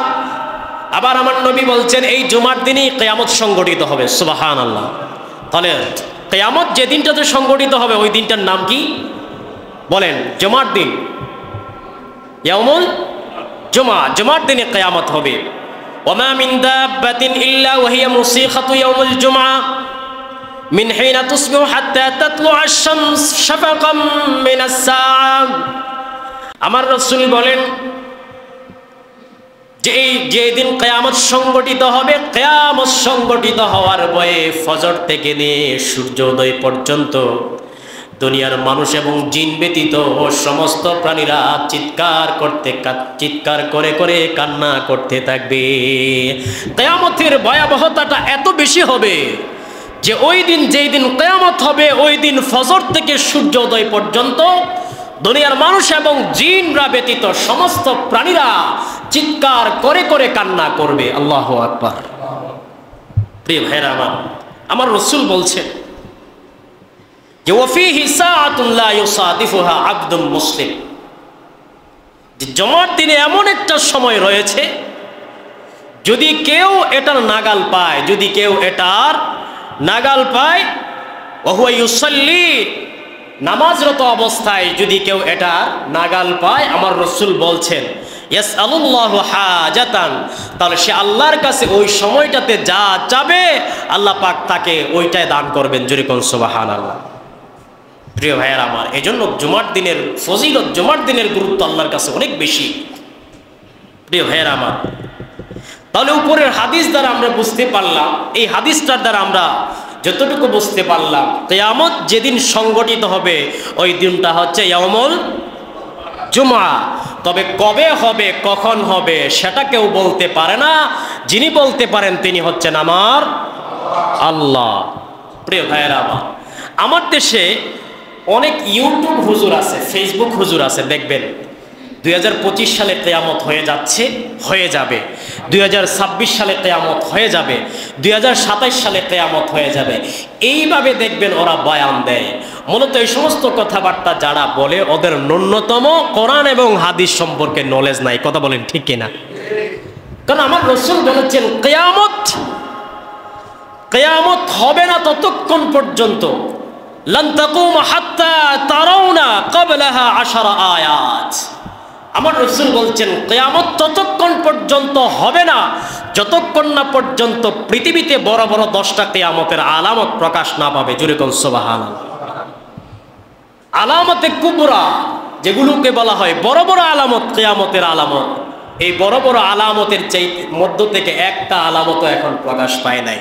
আবার আমার নবী বলছেন এই জুমার দিনই কিয়ামত সংঘটিত হবে। সুবহানাল্লাহ। তাহলে কিয়ামত যে দিনটাতে সংঘটিত হবে ওই দিনটার নাম কি বলেন? জুমার দিন, ইয়াউমুল জুমা। জুমার দিনে কিয়ামত হবে। ওয়ামা মিন দাব্বাতিন ইল্লা ওয়াহিয়া মুসিখাতু ইয়াউমুল জুমআ মিন হিনা তুসবিহু হাত্তা তাতলুআ আশ-শামস শাফাকাম মিনাস সাআ। আমার রাসূল বলেন যে দিন কিয়ামত সংঘটিত হবে, কিয়ামত সংঘটিত হওয়ার ভয়ে ফজর থেকে নিয়ে সূর্যোদয় পর্যন্ত দুনিয়ার মানুষ এবং জিন ব্যতীত সমস্ত প্রাণীরা চিৎকার করে করে কান্না করতে থাকবে। কিয়ামতের ভয়াবহতাটা এত বেশি হবে যে ওই দিন যেই দিন কিয়ামত হবে ওই দিন ফজর থেকে সূর্যোদয় পর্যন্ত দুনিয়ার মানুষ এবং জিনরা ব্যতীত সমস্ত প্রাণীরা চিৎকার করে করে কান্না করবে। আল্লাহু আকবার। প্রিয় ভাইরা আমার রাসূল বলছেন যে ওয়াফিহি সাআতুন লা ইউসাদিফুহা আবদুন মুসলিম, যে জুমার দিনে এমন একটা সময় রয়েছে, যদি কেউ এটার নাগাল পায়, যদি কেউ এটার নাগাল পায়, ওহুয়া ইউসাল্লি, নামাজরত অবস্থায় যদি কেউ এটার নাগাল পায়, আমার রাসূল বলছেন ইয়াসআলুল্লাহু হাজাতান, তাহলে সে আল্লাহর কাছে ওই সময়টাতে যা চাবে আল্লাহ পাক তাকে ওইটাই দান করবেন। জোরে কোন সুবহানাল্লাহ। প্রিয় ভাইয়েরা আমার, এজন্য জুমার দিনের ফজিলত, জুমার দিনের গুরুত্ব আল্লাহর কাছে অনেক বেশি। প্রিয় ভাইয়েরা আমার, তাহলে উপরের হাদিস দ্বারা আমরা বুঝতে পারলাম, এই হাদিসটার দ্বারা আমরা যতটুকু বুঝতে পারলাম, কিয়ামত যেদিন সংগঠিত হবে ওই দিনটা হচ্ছে ইয়াউমুল জুমআ। তবে কবে হবে, কখন হবে সেটা কেউ বলতে পারে না। যিনি বলতে পারেন তিনি হচ্ছেন আমার আল্লাহ। প্রিয় ভাইয়েরা আমার, আমার দেশে অনেক ইউটিউব হুজুর আছে, ফেসবুক হুজুর আছে, দেখবেন 2025 সালে কিয়ামত হয়ে যাচ্ছে, হয়ে যাবে, 2026 সালে কিয়ামত হয়ে যাবে, 2027 সালে কিয়ামত হয়ে যাবে, এইভাবে দেখবেন ওরা বয়ান দেয়। মূলত এই সমস্ত কথাবার্তা যারা বলে ওদের ন্যূনতম কোরআন এবং হাদিস সম্পর্কে নলেজ নাই। কথা বলেন ঠিক কিনা? কারণ আমার রাসূল বলেছেন কিয়ামত হবে না ততক্ষণ পর্যন্ত, লান তাকুম হাত্তা তারাউনা ক্বাবলাহা 10 আয়াত। আমার রাসূল বলছেন কিয়ামত ততক্ষণ পর্যন্ত হবে না যতক্ষণ না পর্যন্ত পৃথিবীতে বড় বড় 10টা কিয়ামতের আলামত প্রকাশ না পাবে। জোরে কোন সুবহানাল্লাহ। আলামতে কুবরা, যেগুলোকে বলা হয় বড় বড় আলামত, কিয়ামতের আলামত, এই বড় বড় আলামতের মধ্য থেকে একটা আলামতও এখন প্রকাশ পায় নাই।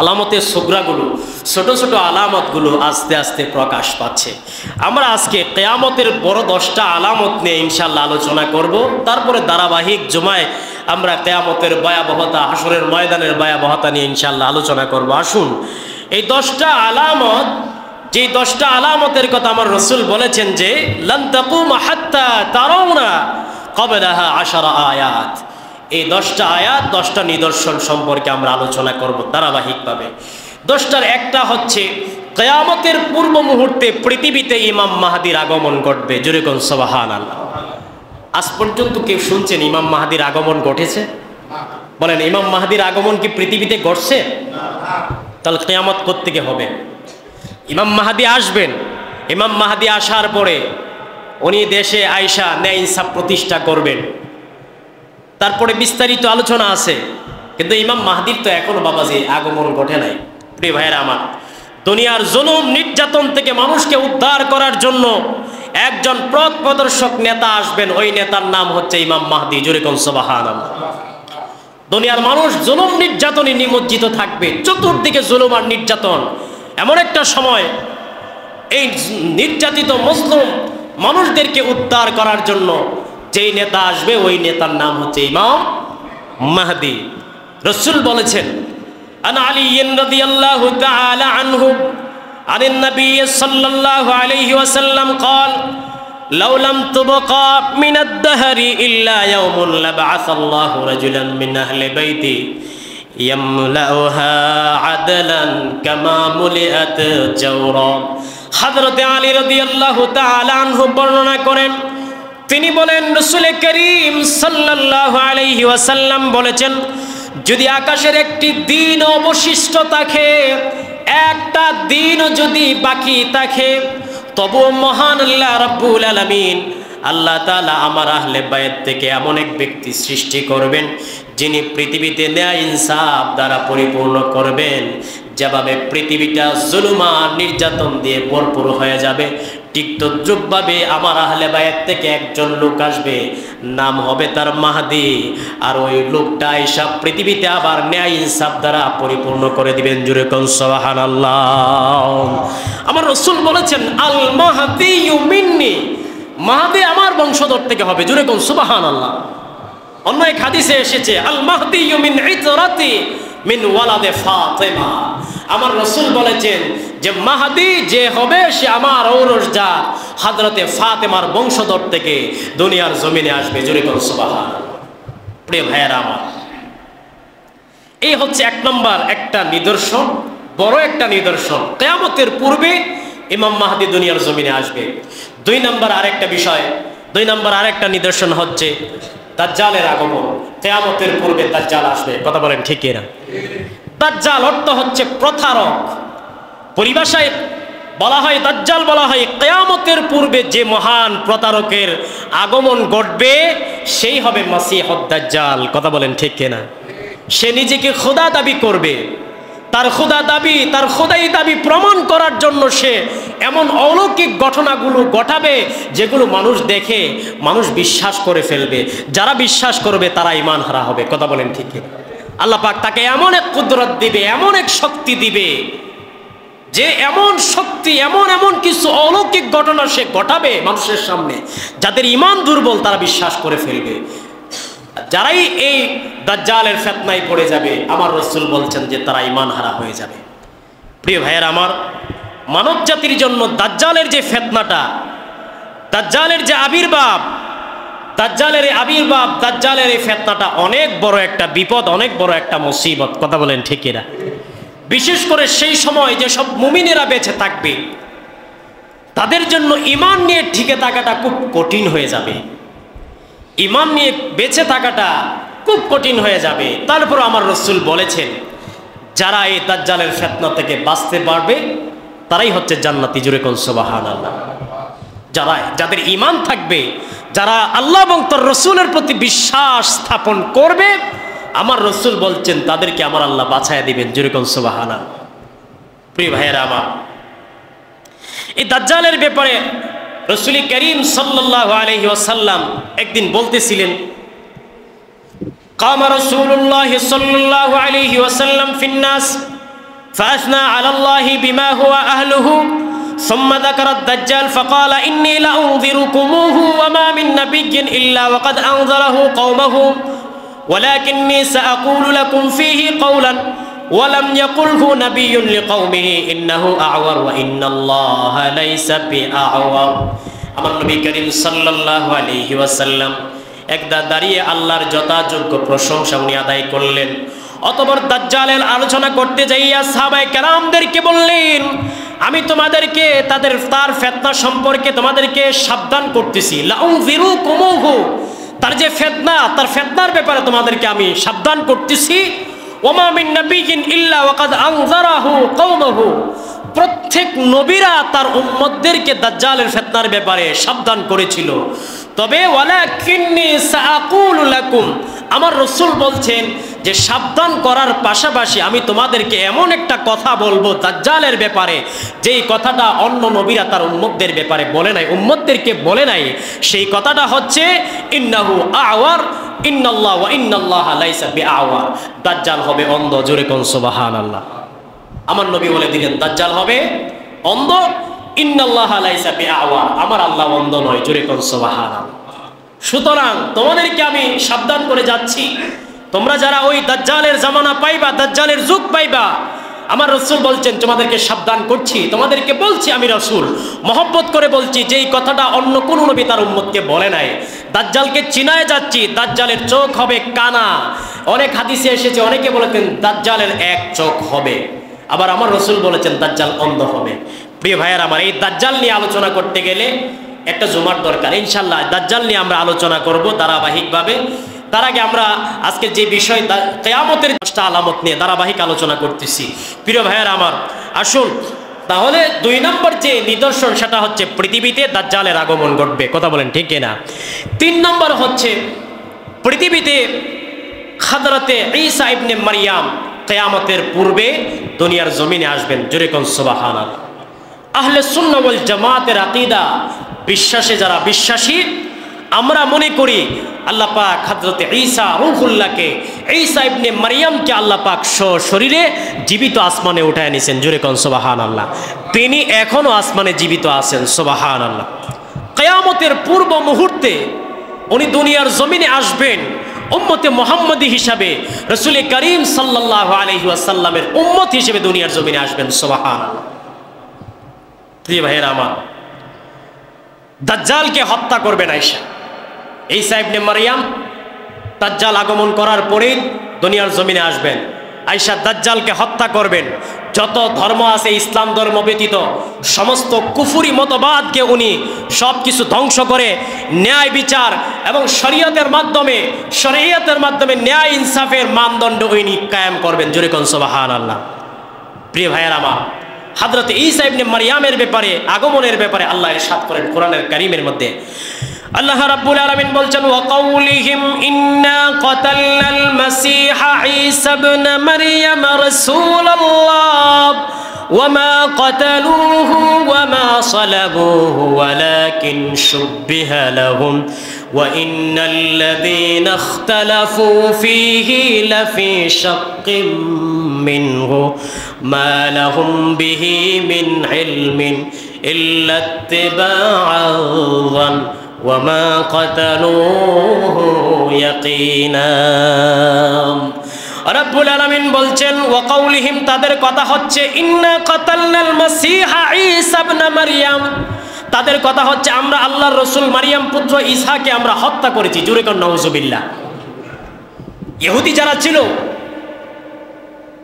আলামতের সুগরাগুলো, ছোট ছোট আলামতগুলো আস্তে আস্তে প্রকাশ পাচ্ছে। আমরা আজকে কিয়ামতের বড় 10টা আলামত নিয়ে ইনশাআল্লাহ আলোচনা করব। তারপরে ধারাবাহিক জুমায় আমরা কিয়ামতের ভয়াবহতা, হাসরের ময়দানের ভয়াবহতা নিয়ে ইনশাআল্লাহ আলোচনা করব। আসুন, এই 10টা আলামত, যে 10টা আলামতের কথা আমার রাসূল বলেছেন যে লান তাকুম হাত্তা তারাউনা ক্বাবলাহা 10 আয়াত, এই 10টা আয়াত, 10টা নিদর্শন সম্পর্কে আমরা আলোচনা করব ধারাবাহিকভাবে। 10টার একটা হচ্ছে কিয়ামতের পূর্ব মুহূর্তে পৃথিবীতে ইমাম মাহদির আগমন ঘটবে। জোরে কোন সুবহানাল্লাহ। আজ পর্যন্ত কেউ শুনছেন ইমাম মাহদির আগমন ঘটেছে? বলেন, ইমাম মাহদির আগমন কি পৃথিবীতে ঘটছে? তাহলে কিয়ামত কোত্থেকে হবে? ইমাম মাহদি আসবেন, ইমাম মাহদি আসার পরে উনি দেশে আয়েশা ন্যায় ইনসাফ প্রতিষ্ঠা করবেন। তারপরে বিস্তারিত আলোচনা আছে, কিন্তু ইমাম মাহদির তো এখনো বাবাজি আগমন ঘটে নাই। প্রিয় ভাইয়েরা আমার, দুনিয়ার জুলুম নির্যাতন থেকে মানুষকে উদ্ধার করার জন্য একজন পথ প্রদর্শক নেতা আসবেন, ওই নেতার নাম হচ্ছে ইমাম মাহদি। জোরে কোন সুবহানাল্লাহ। দুনিয়ার মানুষ জুলুম নির্যাতনে নিমজ্জিত থাকবে, চতুর্দিকে জুলুম আর নির্যাতন। এমন একটা সময় এই নির্যাতিত মুসলিম মানুষদেরকে উদ্ধার করার জন্য যেই নেতা আসবে, ওই নেতার নাম হচ্ছে ইমাম মাহদি। রাসূল বলেছেন আন আলী রাদিয়াল্লাহু তাআলা আনহু আনিন নবী সাল্লাল্লাহু আলাইহি ওয়াসাল্লাম قال لو لم تبقى من الدهر إلا يوم لبعث الله رجلا من أهل بيتي يملأها عدلا كما ملئت جورا। হযরত আলী রাদিয়াল্লাহু তাআলা আনহু বর্ণনা করেন, তিনি বলেন রাসূল করিম সাল্লাল্লাহু আলাইহি ওয়াসাল্লাম বলেছেন, যদি আকাশের একটি দিন অবশিষ্ট থাকে, একটা দিনও যদি বাকি থাকে, তবু মহান আল্লাহ রাব্বুল আলামিন আল্লাহ তাআলা আমার আহলে বায়াত থেকে এমন এক ব্যক্তি সৃষ্টি করবেন যিনি পৃথিবীতে ন্যায় ইনসাফ দ্বারা পরিপূর্ণ করবেন। যেভাবে পৃথিবীটা জুলুম আর নির্যাতন দিয়ে ভরপুর হয়ে যাবে, ঠিক তদ্রুপভাবে আমার আহলে বায়াত থেকে একজন লোক আসবে, নাম হবে তার মাহদি, আর ওই লোকটা এসব পৃথিবীতে আবার ন্যায় ইনসাফ দ্বারা পরিপূর্ণ করে দিবেন। জোরে কোন সুবহানাল্লাহ। আমার রাসূল বলেছেন আল মাহদি মিন্নি, মাহদি আমার বংশধর থেকে হবে। জোরে কোন সুবহানাল্লাহ। অন্য এক হাদিসে এসেছে আল মাহদি মিন ইতরাতি মিন ওয়ালাদে ফাতিমা। আমার রাসূল বলেছেন যে মাহদি যে হবে সে আমার ঔরসজাত হযরতে ফাতেমার বংশধর থেকে দুনিয়ার জমিনে আসবে। জোরে কোন সুবহানাল্লাহ। প্রিয় ভাইয়েরা আমার, এই হচ্ছে এক নম্বর একটা নিদর্শন, বড় একটা নিদর্শন, কিয়ামতের পূর্বে ইমাম মাহদি দুনিয়ার জমিনে আসবে। দুই নম্বর আরেকটা বিষয়, 2 নম্বর আরেকটা নিদর্শন হচ্ছে দাজ্জালের আগমন। কিয়ামতের পূর্বে দাজ্জাল আসবে, কথা বলেন ঠিক কিনা? দাজ্জাল অর্থ হচ্ছে প্রতারক। পরিভাষায় বলা হয় দাজ্জাল, বলা হয় কিয়ামতের পূর্বে যে মহান প্রতারকের আগমন ঘটবে সেই হবে মাসিহুদ দাজ্জাল, কথা বলেন ঠিক কিনা? সে নিজেকে খোদা দাবি করবে, তার খোদা দাবি, তার খোদাই দাবি প্রমাণ করার জন্য সে এমন অলৌকিক ঘটনাগুলো ঘটাবে যেগুলো মানুষ দেখে মানুষ বিশ্বাস করে ফেলবে। যারা বিশ্বাস করবে তারা ঈমান হারা হবে, কথা বলেন ঠিক কিনা? আল্লাহ পাক তাকে এমন এক কুদরত দিবে, এমন এক শক্তি দিবে যে এমন শক্তি, এমন এমন কিছু অলৌকিক ঘটনা সে ঘটাবে মানুষের সামনে, যাদের ঈমান দুর্বল তারা বিশ্বাস করে ফেলবে। যারাই এই দাজ্জালের ফিতনায় পড়ে যাবে, আমার রাসূল বলছেন যে তারা ঈমান হারা হয়ে যাবে। প্রিয় ভাইয়েরা আমার, মানব জাতির জন্য দাজ্জালের যে ফিতনাটা, দাজ্জালের যে আবির্ভাব, দাজ্জালের এই ফিতনাটা অনেক বড় একটা বিপদ, অনেক বড় একটা মুসিবত, কথা বলেন ঠিক কিনা? বিশেষ করে সেই সময় যে সব মুমিনেরা বেঁচে থাকবে তাদের জন্য ঈমান নিয়ে টিকে থাকাটা খুব কঠিন হয়ে যাবে। ঈমান নিয়ে বেঁচে থাকাটা খুব কঠিন হয়ে যাবে। তারপর আমার রাসূল বলেছেন যারা এই দাজ্জালের ফিতনা থেকে বাঁচতে পারবে তারাই হচ্ছে জান্নাতি। জোরে কোন সুবহানাল্লাহ। যাদের ঈমান থাকবে, যারা আল্লাহ এবং তার রাসূলের প্রতি বিশ্বাস স্থাপন করবে, আমার রাসূল বলছেন তাদেরকে আমার আল্লাহ বাঁচায়া দিবেন। জোরে কোন সুবহানাল্লাহ। প্রিয় ভাইয়েরা আমার, এই দাজ্জালের ব্যাপারে রাসূল করিম সাল্লাল্লাহু আলাইহি ওয়াসাল্লাম একদিন বলতেছিলেন, قام رسول الله صلى الله عليه وسلم في الناس فأثنى على الله بما هو أهله ثم ذكر الدجال فقال إني لأنذركموه وما من نبي إلا وقد أنذره قومه ولكني سأقول لكم فيه قولا ولم يقله نبي لقومه إنه أعور وإن الله ليس بأعور। আমার নবী করিম সাল্লাল্লাহু আলাইহি ওয়াসাল্লাম একদা দাঁড়িয়ে আল্লাহর যথাযোগ্য প্রশংসা উনি আদায় করলেন। অতঃপর দাজ্জালের আলোচনা করতে যাইয়া সাহাবায়ে কেরামদেরকে বললেন, আমি তোমাদেরকে তার ফিতনা সম্পর্কে তোমাদেরকে সাবধান করতেছি। লাউযিরুকুমুহু, তার যে ফিতনা, তার ফিতনার ব্যাপারে তোমাদেরকে আমি সাবধান করতেছি। ওমা মিন নাবিয়্যিন ইল্লা ওয়াকাদ আনযারাহু কওমুহু, প্রত্যেক নবীরা তার উম্মতদেরকে দাজ্জালের ফিতনার ব্যাপারে সাবধান করেছিল। তবে ওয়ালাকিন্নী সাআকুলু লাকুম, আমার রাসূল বলছেন যে সাবধান করার পাশাপাশি আমি তোমাদেরকে এমন একটা কথা বলবো দাজ্জালের ব্যাপারে, যেই কথাটা অন্য নবীরা তার উম্মতদের ব্যাপারে বলে নাই, উম্মতদেরকে বলে নাই। সেই কথাটা হচ্ছে ইন্নাহু আওয়ার ইন্নাল্লাহ ওয়া ইন্নাল্লাহা লাইসা বিআওয়ার, দাজ্জাল হবে অন্ধ। জোরে কোন সুবহানাল্লাহ। আমার নবী বলে দিলেন দাজ্জাল হবে অন্ধ, ইন্নাল্লাহা লাইসা বিআওয়ার, আমার আল্লাহ অন্ধ নয়। জোরে কোন সুবহানাল্লাহ। সুতরাং তোমাদেরকে আমি সাবধান করে যাচ্ছি, তোমরা যারা ওই দাজ্জালের জামানা পাইবা, দাজ্জালের যুগ পাইবা, আমার রাসূল বলছেন তোমাদেরকে সাবধান করছি, তোমাদেরকে বলছি, আমি রাসূল মহব্বত করে বলছি, যেই কথাটা অন্য কোন নবী তার উম্মতকে বলে নাই। দাজ্জালকে চিনায় যাচ্ছি, দাজ্জালের চোখ হবে কানা। অনেক হাদিসে এসেছে, অনেকে বলেছেন দাজ্জালের এক চোখ হবে, আবার আমার রাসূল বলেছেন দাজ্জাল অন্ধ হবে। প্রিয় ভাইয়েরা আমার, এই দাজ্জাল নিয়ে আলোচনা করতে গেলে একটা জুমার দরকার। ইনশাআল্লাহ দাজ্জাল নিয়ে আমরা আলোচনা করব ধারাবাহিকভাবে। তার আগে আমরা আজকে যে বিষয় কিয়ামতের 10টা আলামত নিয়ে ধারাবাহিক আলোচনা করতেছি। প্রিয় ভাইয়েরা আমার, আসুন তাহলে 2 নম্বর যে নিদর্শন সেটা হচ্ছে পৃথিবীতে দাজ্জালের আগমন ঘটবে, কথা বলেন ঠিক কিনা? 3 নম্বর হচ্ছে পৃথিবীতে হযরতে ঈসা ইবনে মারইয়াম কিয়ামতের পূর্বে দুনিয়ার জমিনে আসবেন। জোরে কোন সুবহানাল্লাহ। আহলে সুন্নাহ ওয়াল জামাতের আকীদা, বিশ্বাসে যারা বিশ্বাসী, আমরা মনে করি আল্লাহ পাক হযরতে ঈসা রূহুল্লাহকে, ঈসা ইবনে মারইয়ামকে আল্লাহ পাক শরীরে জীবিত আসমানে উঠায় নিয়েছেন। জোরে কোন সুবহানাল্লাহ। তিনি এখনো আসমানে জীবিত আছেন। সুবহানাল্লাহ। কিয়ামতের পূর্ব মুহূর্তে উনি দুনিয়ার জমিনে আসবেন উম্মতে মুহাম্মদী হিসাবে, রাসূল করিম সাল্লাল্লাহু আলাইহি ওয়াসাল্লামের উম্মত হিসেবে দুনিয়ার জমিনে আসবেন। সুবহানাল্লাহ। প্রিয় ভাইয়েরা আমার, দাজ্জালকে হত্যা করবেন ঈসা ইবনে মারইয়াম। দাজ্জাল আগমন করার পরেই দুনিয়ার জমিনে আসবেন। আইসা দাজ্জালকে হত্যা করবেন। যত ধর্ম আছে ইসলাম ধর্ম ব্যতীত সমস্ত কুফরি মতবাদকে উনি সব কিছু ধ্বংস করে ন্যায় বিচার এবং শরীয়তের মাধ্যমে ন্যায় ইনসাফের মানদণ্ড উনি কায়েম করবেন। জোরে কোন সুবহানাল্লাহ। প্রিয় ভাইয়ের আমার, হযরত ঈসা ইবনে মারইয়ামের ব্যাপারে, আগমনের ব্যাপারে আল্লাহ ইরশাদ করেন কোরআনের কারীমের মধ্যে। আল্লাহ রাব্বুল আলামিন বলছেন, ওয়া কাউলিহিম ইন্না কাতালনাল মাসীহা ঈসা ইবনে মারইয়াম রাসূলুল্লাহ ওয়ামা কাতালুহু ওয়ামা সালাবুহু ওয়ালাকিন শুব্বিহা লাহুম ওয়া ইন্নাল্লাযীনা ইখতালাফু ফীহি লাফী শাক্কিম মিনহু মা লাহুম বিহি মিন ইলমিন ইল্লা ইত্তিবাআল যান ওয়ামা কাতালুহু ইয়াকিনা। রব্বুল আলামিন বলছেন, ওয়া কাউলিহিম, তাদের কথা হচ্ছে, ইন্না কাতালনাল মাসীহা ঈসা ইবনে মারইয়াম, তাদের কথা হচ্ছে আমরা আল্লাহর রাসূল মারইয়াম পুত্র ঈসাকে আমরা হত্যা করেছি। জোরে কোন নাউজুবিল্লাহ। ইহুদি যারা ছিল,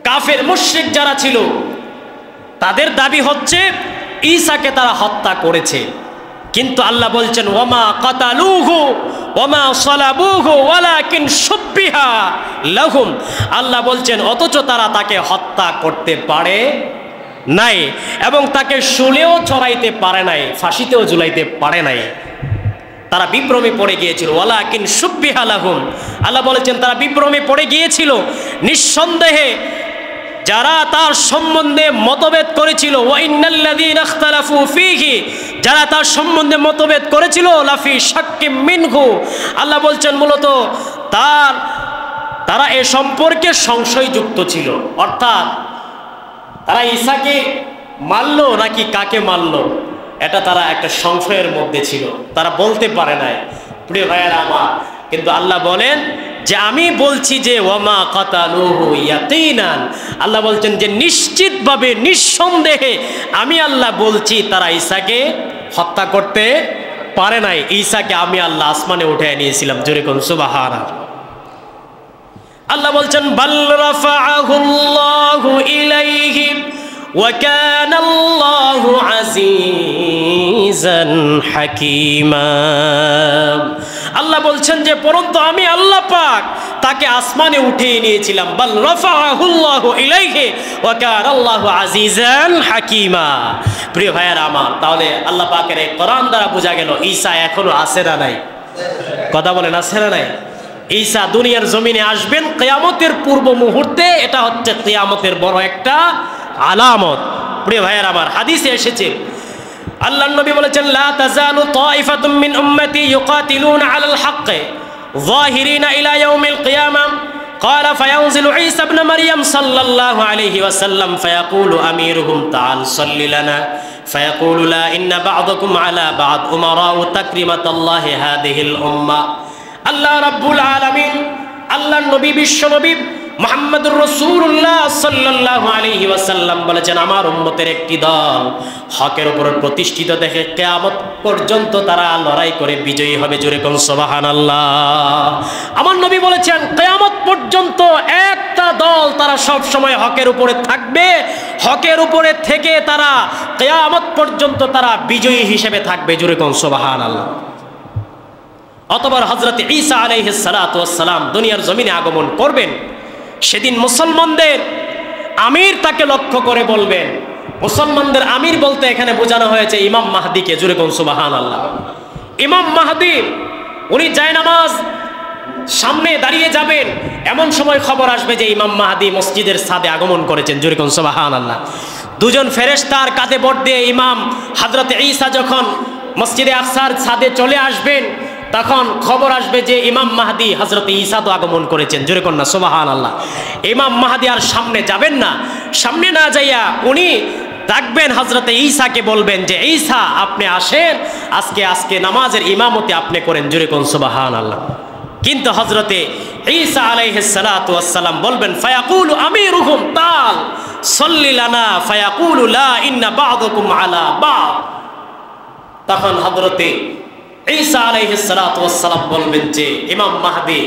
কাফের মুশরিক যারা ছিল, তাদের দাবি হচ্ছে ঈসাকে তারা হত্যা করেছে। কিন্তু আল্লাহ বলছেন, ওয়ামা কাতালুহু ওয়ামা সালাবুহু ওয়ালাকিন শুব্বিহা লাহুম, আল্লাহ বলছেন অথচ তারা তাকে হত্যা করতে পারে নাই এবং তাকে শুলেও চড়াইতে পারে নাই, ফাঁসিতেও ঝুলাইতে পারে নাই। তারা বিভ্রমে পড়ে গিয়েছিল। ওয়ালাকিন শুব্বিহা লাহুম, আল্লাহ বলেছেন তারা বিভ্রমে পড়ে গিয়েছিল। নিঃসন্দেহে যারা তার সম্বন্ধে মতভেদ করেছিল, ওয়া ইন্নাল্লাযীনা ইখতালাফু ফীহি, যারা তার সম্বন্ধে মতভেদ করেছিল, লাফি শাক্কিম মিনহু, আল্লাহ বলছেন মূলত তারা এ সম্পর্কে সংশয়যুক্ত ছিল। অর্থাৎ তারা ঈসাকে মারলো নাকি কাকে মারলো, এটা তারা একটা সংশয়ের মধ্যে ছিল, তারা বলতে পারে নাই। প্রিয় ভাইয়েরা আমার, কিন্তু আল্লাহ বলেন যে আমি বলছি যে ওয়ামা কাতালুহু ইয়াকিনান, আল্লাহ বলছেন যে নিশ্চিতভাবে নিঃসন্দেহে আমি আল্লাহ বলছি তারা ঈসাকে হত্যা করতে পারে নাই। ঈসাকে আমি আল্লাহ আসমানে উঠিয়ে নিয়েছিলাম। জোরে কোন সুবহানাল্লাহ। আল্লাহ বলছেন, বাল রাফাআহুল্লাহু ইলাইহি ওয়া কানাল্লাহু আজিজান হাকীমা। আল্লাহ বলছেন যে পরন্তু আমি আল্লাহ পাক তাকে আসমানে উঠিয়ে নিয়েছিলাম। বাল রাফাআহুল্লাহু ইলাইহি ওয়া কানাল্লাহু আজিজান হাকীমা। প্রিয় ভাইয়েরা আমার, তাহলে আল্লাহ পাকের এই কোরআন দ্বারা বোঝা গেল ঈসা এখনো আছে না নাই? কথা বলেন, আছে না নাই? ঈসা দুনিয়ার জমিনে আসবেন কিয়ামতের পূর্ব মুহূর্তে। এটা হচ্ছে কিয়ামতের বড় একটা আলামত। প্রিয় ভাইয়েরা আমার, হাদিসে এসেছে আল্লাহর নবী বলেছেন, লা তাজালু তাইফাতুম মিন উম্মতি ইউকাতিলুনা আলাল হাক্কি যাহিরিনা ইলা ইয়াউমিল কিয়ামাহ। قال فينزل عيسى ابن مريم صلى الله عليه وسلم فيقول أميرهم تعال صل لنا فيقول لا إن بعضكم على بعض أمراء تكريمة الله هذه الأمة। আল্লাহ রাব্বুল আলামিন, আল্লাহর নবী বিশ্ব নবী মুহাম্মদুর রাসূলুল্লাহ সাল্লাল্লাহু আলাইহি ওয়াসাল্লাম বলেছেন, আমার উম্মতের একটি দল হকের উপর প্রতিষ্ঠিত দেখে কিয়ামত পর্যন্ত তারা লড়াই করে বিজয়ী হবে। জোরে কোন সুবহানাল্লাহ। আমার নবী বলেছেন কিয়ামত পর্যন্ত একটা দল তারা সব সময় হকের উপরে থাকবে, হকের উপরে থেকে তারা কিয়ামত পর্যন্ত তারা বিজয়ী হিসেবে থাকবে। জোরে কোন সুবহানাল্লাহ। অতঃপর হযরত ঈসা আলাইহিস সালাতু ওয়াস সালাম দুনিয়ার জমিনে আগমন করবেন। সেদিন মুসলমানদের আমির তাকে লক্ষ্য করে বলবেন। মুসলমানদের আমির বলতে এখানে বোঝানো হয়েছে ইমাম মাহদিকে। জোরে কোন সুবহানাল্লাহ। ইমাম মাহদি উনি জায়নামাজ সামনে দাঁড়িয়ে যাবেন, এমন সময় খবর আসবে যে ইমাম মাহদি মসজিদের ছাদে আগমন করেছেন। জোরে কোন সুবহানাল্লাহ। দুজন ফেরেশতার কাঁধে ভর দিয়ে ইমাম হযরত ঈসা যখন মসজিদে আকসার ছাদে চলে আসবেন, তখন খবর আসবে যে ইমাম মাহদি হযরত ঈসা তো আগমন করেছেন। জোরে কন্যা সুবহানাল্লাহ। ইমাম মাহদি আর সামনে যাবেন না, সামনে না যাইয়া উনি ডাকবেন হযরত ঈসাকে, বলবেন যে ঈসা আপনি আসেন, আজকে নামাজের ইমামতি আপনি করেন। জোরে কোন সুবহানাল্লাহ। কিন্তু হযরতে ঈসা আলাইহিস সালাতু ওয়াস সালাম বলবেন, ফায়াকুলু আমিরুহুম তাল সাল্লি লানা ফায়াকুলু লা ইন্না বা'দাকুম আলা বা'দ। তখন হযরতে ঈসা আলাইহিস সালাতু ওয়াস সালাম বলবেন যে ইমাম মাহদি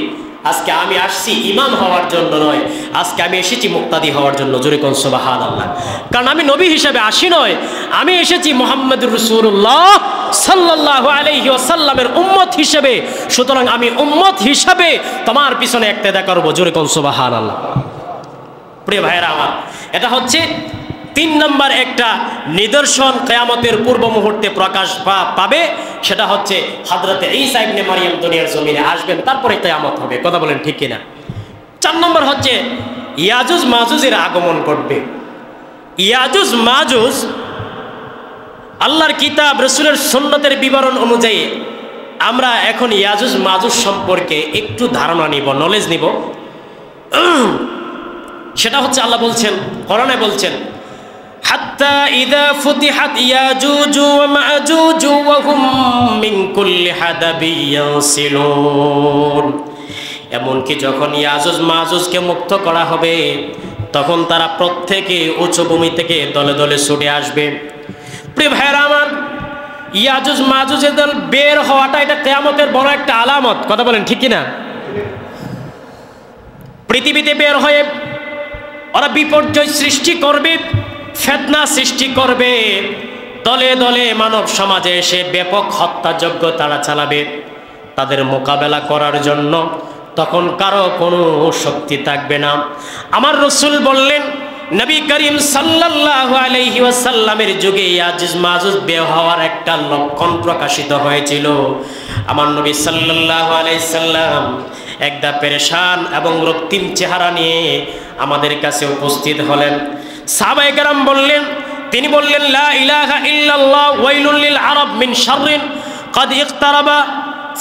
আজকে আমি আসছি ইমাম হওয়ার জন্য নয়, আজকে আমি এসেছি মুক্তাদি হওয়ার জন্য। জোরে কোন সুবহানাল্লাহ। কারণ আমি নবী হিসেবে আসি নয়, আমি এসেছি মুহাম্মদুর রাসূলুল্লাহ সাল্লাল্লাহু আলাইহি ওয়াসাল্লামের উম্মত হিসেবে। সুতরাং আমি উম্মত হিসেবে তোমার পিছনে ইক্তেদা করব। জোরে কোন সুবহানাল্লাহ। প্রিয় ভাইরা আমার, এটা হচ্ছে 3 নম্বর একটা নিদর্শন কিয়ামতের পূর্ব মুহূর্তে প্রকাশ পাবে। সেটা হচ্ছে হযরত ঈসা ইবনে মারইয়াম দুনিয়ার জমিনে আসবেন, তারপরে কিয়ামত হবে। কথা বলেন ঠিক কিনা? 4 নম্বর হচ্ছে ইয়াজুজ মাজুজের আগমন ঘটবে। ইয়াজুজ মাজুজ আল্লাহর কিতাব রাসূলের সুন্নতের বিবরণ অনুযায়ী আমরা এখন ইয়াজুজ মাজুজ সম্পর্কে একটু ধারণা নিব, নলেজ নিব। সেটা হচ্ছে আল্লাহ বলছেন, কোরআনে বলছেন, হাত্তা ইযা ফুতিহাত ইয়াজুজ ওয়া মাজুজ ওয়া হুম মিন কুল্লি হাদাবিন ইয়ানসিলুন। এমনকি যখন ইয়াজুজ মাজুজকে মুক্ত করা হবে, তখন তারা প্রত্যেকে উঁচু ভূমি থেকে দলে দলে ছুটে আসবে। প্রিয় ভাইরা আমার, ইয়াজুজ মাজুজের দল বের হওয়াটা এটা কিয়ামতের বড় একটা আলামত। কথা বলেন ঠিক কিনা? পৃথিবীতে বের হয়ে ওরা বিপর্যয় সৃষ্টি করবে, ফিতনা সৃষ্টি করবে, দলে দলে মানব সমাজে এসে ব্যাপক হত্যাযজ্ঞ তারা চালাবে। তাদের মোকাবেলা করার জন্য তখন কারো কোনো শক্তি থাকবে না। আমার রাসূল বললেন, নবী করিম সাল্লাল্লাহু আলাইহি ওয়াসাল্লামের যুগে ইয়াজুজ মাজুজ বের হওয়ার একটা লক্ষণ প্রকাশিত হয়েছিল। আমার নবী সাল্লাল্লাহু আলাইহি সাল্লাম একদা পেরেশান এবং রক্তিম চেহারা নিয়ে আমাদের কাছে উপস্থিত হলেন। সাহাবায়ে কেরাম বললেন, তিনি বললেন, লা ইলাহা ইল্লাল্লাহ ওয়াইলুল লিল আরব মিন শাররিন قد اقترب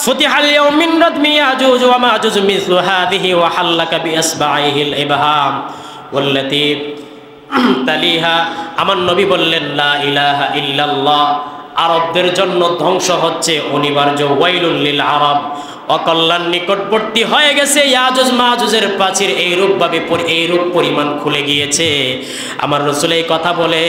فتح اليوم من ردم ياجوج وماجوج مثل هذه وحلك بأصبعيه الإبهام والتي تليها। আমার নবী বললেন, লা ইলাহা ইল্লাল্লাহ, আরবদের জন্য ধ্বংস হচ্ছে অনিবার্য। ওয়াইলুল লিল আরব, অকল্যাণ নিকটবর্তী হয়ে গেছে। ইয়াজুজ মাজুজের প্রাচীর এইরূপ পরিমাণ খুলে গিয়েছে। আমার রাসূল এই কথা বলে,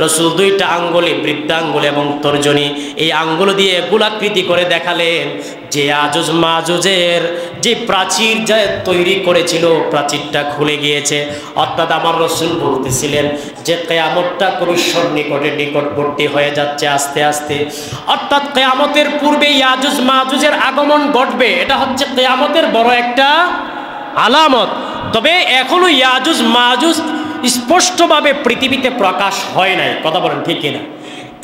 রাসূল 2টা আঙ্গুলে, বৃদ্ধাঙ্গুল এবং তর্জনী, এই আঙ্গুল দিয়ে গোলাকৃতি করে দেখালেন যে ইয়াজুজ মাজুজের যে প্রাচীর যা তৈরি করেছিল, প্রাচীরটা খুলে গিয়েছে। অর্থাৎ আমার রাসূল বলতেছিলেন যে কিয়ামতটা খুবই নিকটবর্তী হয়ে যাচ্ছে আস্তে আস্তে। অর্থাৎ কিয়ামতের পূর্বে ইয়াজুজ মাজুজের আগমন ঘটবে, এটা হচ্ছে কিয়ামতের বড় একটা আলামত। তবে এখনো ইয়াজুজ মাজুজ স্পষ্টভাবে পৃথিবীতে প্রকাশ হয় নাই। কথা বলেন ঠিক কিনা?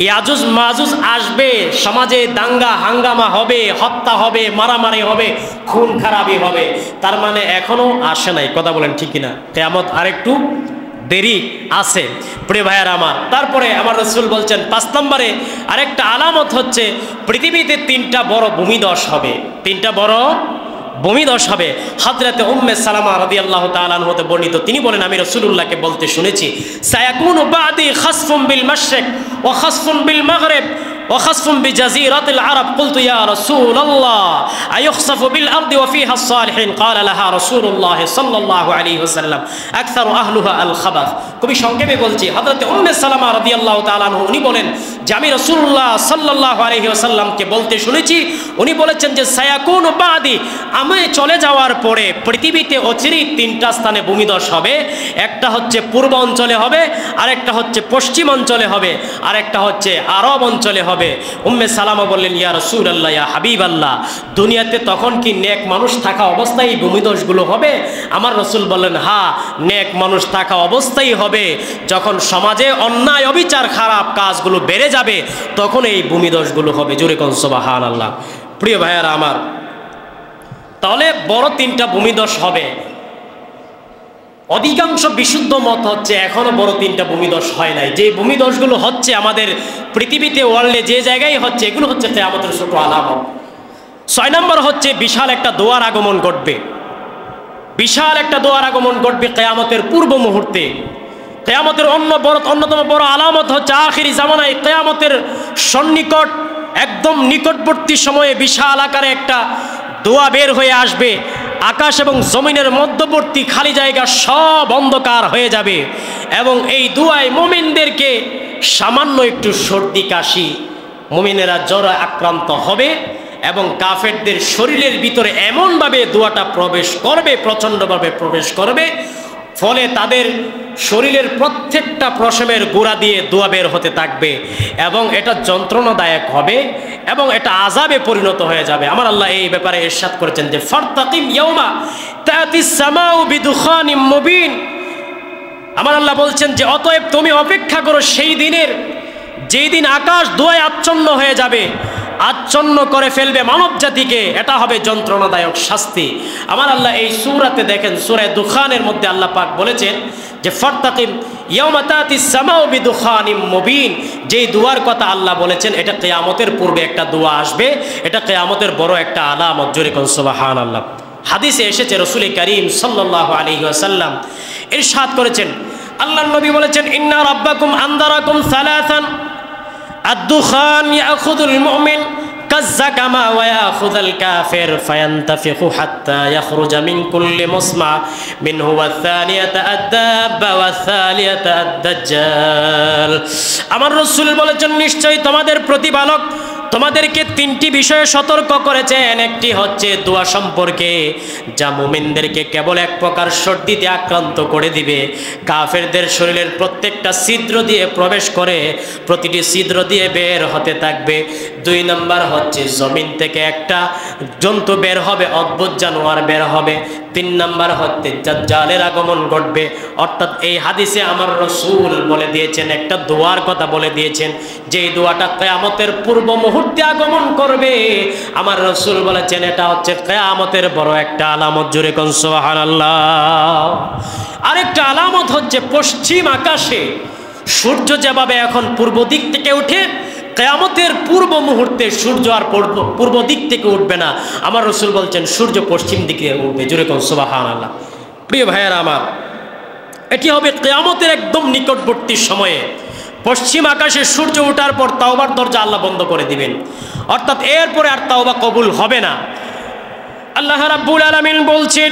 ইয়াজুজ মাজুজ আসবে, সমাজে দাঙ্গা হাঙ্গামা হবে, হত্যা হবে, মারামারি হবে, খুন খারাপি হবে, তার মানে এখনো আসে নাই। কথা বলেন ঠিক কিনা? কিয়ামত আরেকটু দেরি আছে। প্রিয় ভাইয়ার আমার, তারপরে আমার রাসূল বলছেন 5 নম্বরে আরেকটা আলামত হচ্ছে পৃথিবীতে 3টা বড় ভূমিধস হবে। 3টা বড় ভূমিধস হবে। হযরতে উম্মে সালামা রাদিয়াল্লাহু তাআলা আনহা বর্ণিত, তিনি বলেন, আমি রাসূলুল্লাহকে বলতে শুনেছি, সায়াকুনু বাদি খাসফুন বিল মাশরিক ওয়া খাসফুন বিল মাগরিব ওয়া খাসফুন বিজাজিরাতিল আরব। কুলতু ইয়া রাসূলাল্লাহ আয়ুখসাফু বিল আরদি ওয়া ফিহা আস-সালিহিন? ক্বালা লাহা রাসূলুল্লাহ সাল্লাল্লাহু আলাইহি ওয়াসাল্লাম আকসারু আহলুহা আল খাবাস। খুবই সংক্ষেপে বলছি, হযরতে উম্মে সালামা রাদিয়াল্লাহু তাআলা আনহা উনি বলেন যে আমি রাসূলুল্লাহ সাল্লাল্লাহু আলাইহি ওয়াসাল্লামকে বলতে শুনেছি, উনি বলেছেন যে সায়াকুনু বাদি, আমি চলে যাওয়ার পরে পৃথিবীতে অচিরেই 3টা স্থানে ভূমিধস হবে। একটা হচ্ছে পূর্ব অঞ্চলে হবে, আরেকটা হচ্ছে পশ্চিম অঞ্চলে হবে, আরেকটা হচ্ছে আরব অঞ্চলে হবে। উম্মে সালামা বললেন, ইয়া রাসূলুল্লাহ, ইয়া হাবিবাল্লাহ, দুনিয়াতে তখন কি নেক মানুষ থাকা অবস্থায় এই ভূমিধসগুলো হবে? আমার রাসূল বললেন, হ্যাঁ, নেক মানুষ থাকা অবস্থায় হবে। যখন সমাজে অন্যায় অবিচার খারাপ কাজগুলো বেড়ে যাবে, তখন এই ভূমিধসগুলো হবে। জোরে কোন সুবহানাল্লাহ। প্রিয় ভাইয়ারা আমার, তাহলে বড় 3টা ভূমিধস হবে। অধিকাংশ বিশুদ্ধ মত হচ্ছে এখনো বড় 3টা ভূমিধস হয় নাই। যে ভূমিধসগুলো হচ্ছে আমাদের পৃথিবীতে, ওয়ার্ল্ডে যে জায়গায় হচ্ছে, এগুলো হচ্ছে কিয়ামতের ছোট আলামত। 6 নম্বর হচ্ছে বিশাল একটা দোয়ার আগমন ঘটবে। বিশাল একটা দোয়ার আগমন ঘটবে কিয়ামতের পূর্ব মুহূর্তে। কিয়ামতের অন্যতম বড় আলামত হচ্ছে আখিরি জামানায় কিয়ামতের সন্নিকট, একদম নিকটবর্তী সময়ে বিশাল আকারে একটা দোয়া বের হয়ে আসবে। আকাশ এবং জমিনের মধ্যবর্তী খালি জায়গা সব অন্ধকার হয়ে যাবে এবং এই দোয়ায় মুমিনদেরকে সামান্য একটু সর্দি কাশি, মুমিনেরা জ্বরে আক্রান্ত হবে এবং কাফেরদের শরীরের ভিতরে এমনভাবে দোয়াটা প্রবেশ করবে, প্রচণ্ডভাবে প্রবেশ করবে, ফলে তাদের শরীরের প্রত্যেকটা পশমের গোড়া দিয়ে দোয়া বের হতে থাকবে এবং এটা যন্ত্রণাদায়ক হবে এবং এটা আযাবে পরিণত হয়ে যাবে। আমার আল্লাহ এই ব্যাপারে ইরশাদ করেছেন যে ফারতাকিম ইয়াউমা তাতিস সামাউ বিদুখানিম মুবিন। আমার আল্লাহ বলছেন যে অতএব তুমি অপেক্ষা করো সেই দিনের, যেই দিন আকাশ ধোঁয়ায় আচ্ছন্ন হয়ে যাবে, আচ্ছন্ন করে ফেলবে মানব জাতিকে। এটা হবে যন্ত্রণাদায়ক শাস্তি। আমার আল্লাহ এই সূরাতে দেখেন, সূরা দুখানের মধ্যে আল্লাহ পাক বলেছেন যে ফারতাকিম ইয়াউমা তাতিস সামাউ বিদুখানিম মুবিন। যেই দুয়ার কথা আল্লাহ বলেছেন এটা কিয়ামতের পূর্বে একটা দোয়া আসবে, এটা কিয়ামতের বড় একটা আলামত। জোরে কোন সুবহানাল্লাহ। হাদিসে এসেছে রাসূল করিম সাল্লাল্লাহু আলাইহি ওয়াসাল্লাম ইরশাদ করেছেন, আল্লাহর নবী বলেছেন ইন্না রাব্বাকুম আনদারাকুম সালাসান আদ-দুখান ইয়াখুযুল মুমিন কাযাকামা ওয়া ইয়াখুযুল কাফির ফায়ান্তাফিখু হাত্তা ইয়াখরুজা মিন কুল্লি মুসমা মিনহু ওয়াস-সানিয়াতা আদ-দাব্বা ওয়াস-সালিয়াতা আদ-দাজ্জাল। আমার রাসূল বলেছেন নিশ্চয়ই তোমাদের প্রতিপালক তোমাদেরকে তিনটি বিষয়ে সতর্ক করেছেন। একটি হচ্ছে দোয়া সম্পর্কে, যা মুমিনদেরকে কেবল এক প্রকার সর্দিতে আক্রান্ত করে দিবে, কাফেরদের শরীরের প্রত্যেকটা ছিদ্র দিয়ে প্রবেশ করে প্রতিটি ছিদ্র দিয়ে বের হতে থাকবে। 2 নম্বর হচ্ছে জমিন থেকে একটা জন্তু বের হবে, অদ্ভুত জানোয়ার বের হবে। 3 নম্বর হচ্ছে দাজ্জালের আগমন ঘটবে। অর্থাৎ এই হাদিসে আমার রাসূল বলে দিয়েছেন, একটা দোয়ার কথা বলে দিয়েছেন, যেই দোয়াটা কিয়ামতের পূর্ব মুহূর্তে আগমন করবে। আমার রাসূল বলেছেন এটা হচ্ছে কিয়ামতের বড় একটা আলামত। জোরে কোন সুবহানাল্লাহ। আরেকটা আলামত হচ্ছে পশ্চিম আকাশে সূর্য যেভাবে এখন পূর্ব দিক থেকে ওঠে, কিয়ামতের পূর্ব মুহূর্তে সূর্য আর পূর্ব দিক থেকে উঠবে না। আমার রাসূল বলছেন সূর্য পশ্চিম দিকে উঠবে। জোরে কোন সুবহানাল্লাহ। প্রিয় ভাইয়েরা আমার, এটি হবে কিয়ামতের একদম নিকটবর্তী সময়ে। পশ্চিম আকাশে সূর্য ওঠার পর তাওবার দরজা আল্লাহ বন্ধ করে দিবেন, অর্থাৎ এরপরে আর তাওবা কবুল হবে না। আল্লাহ রাব্বুল আলামিন বলছেন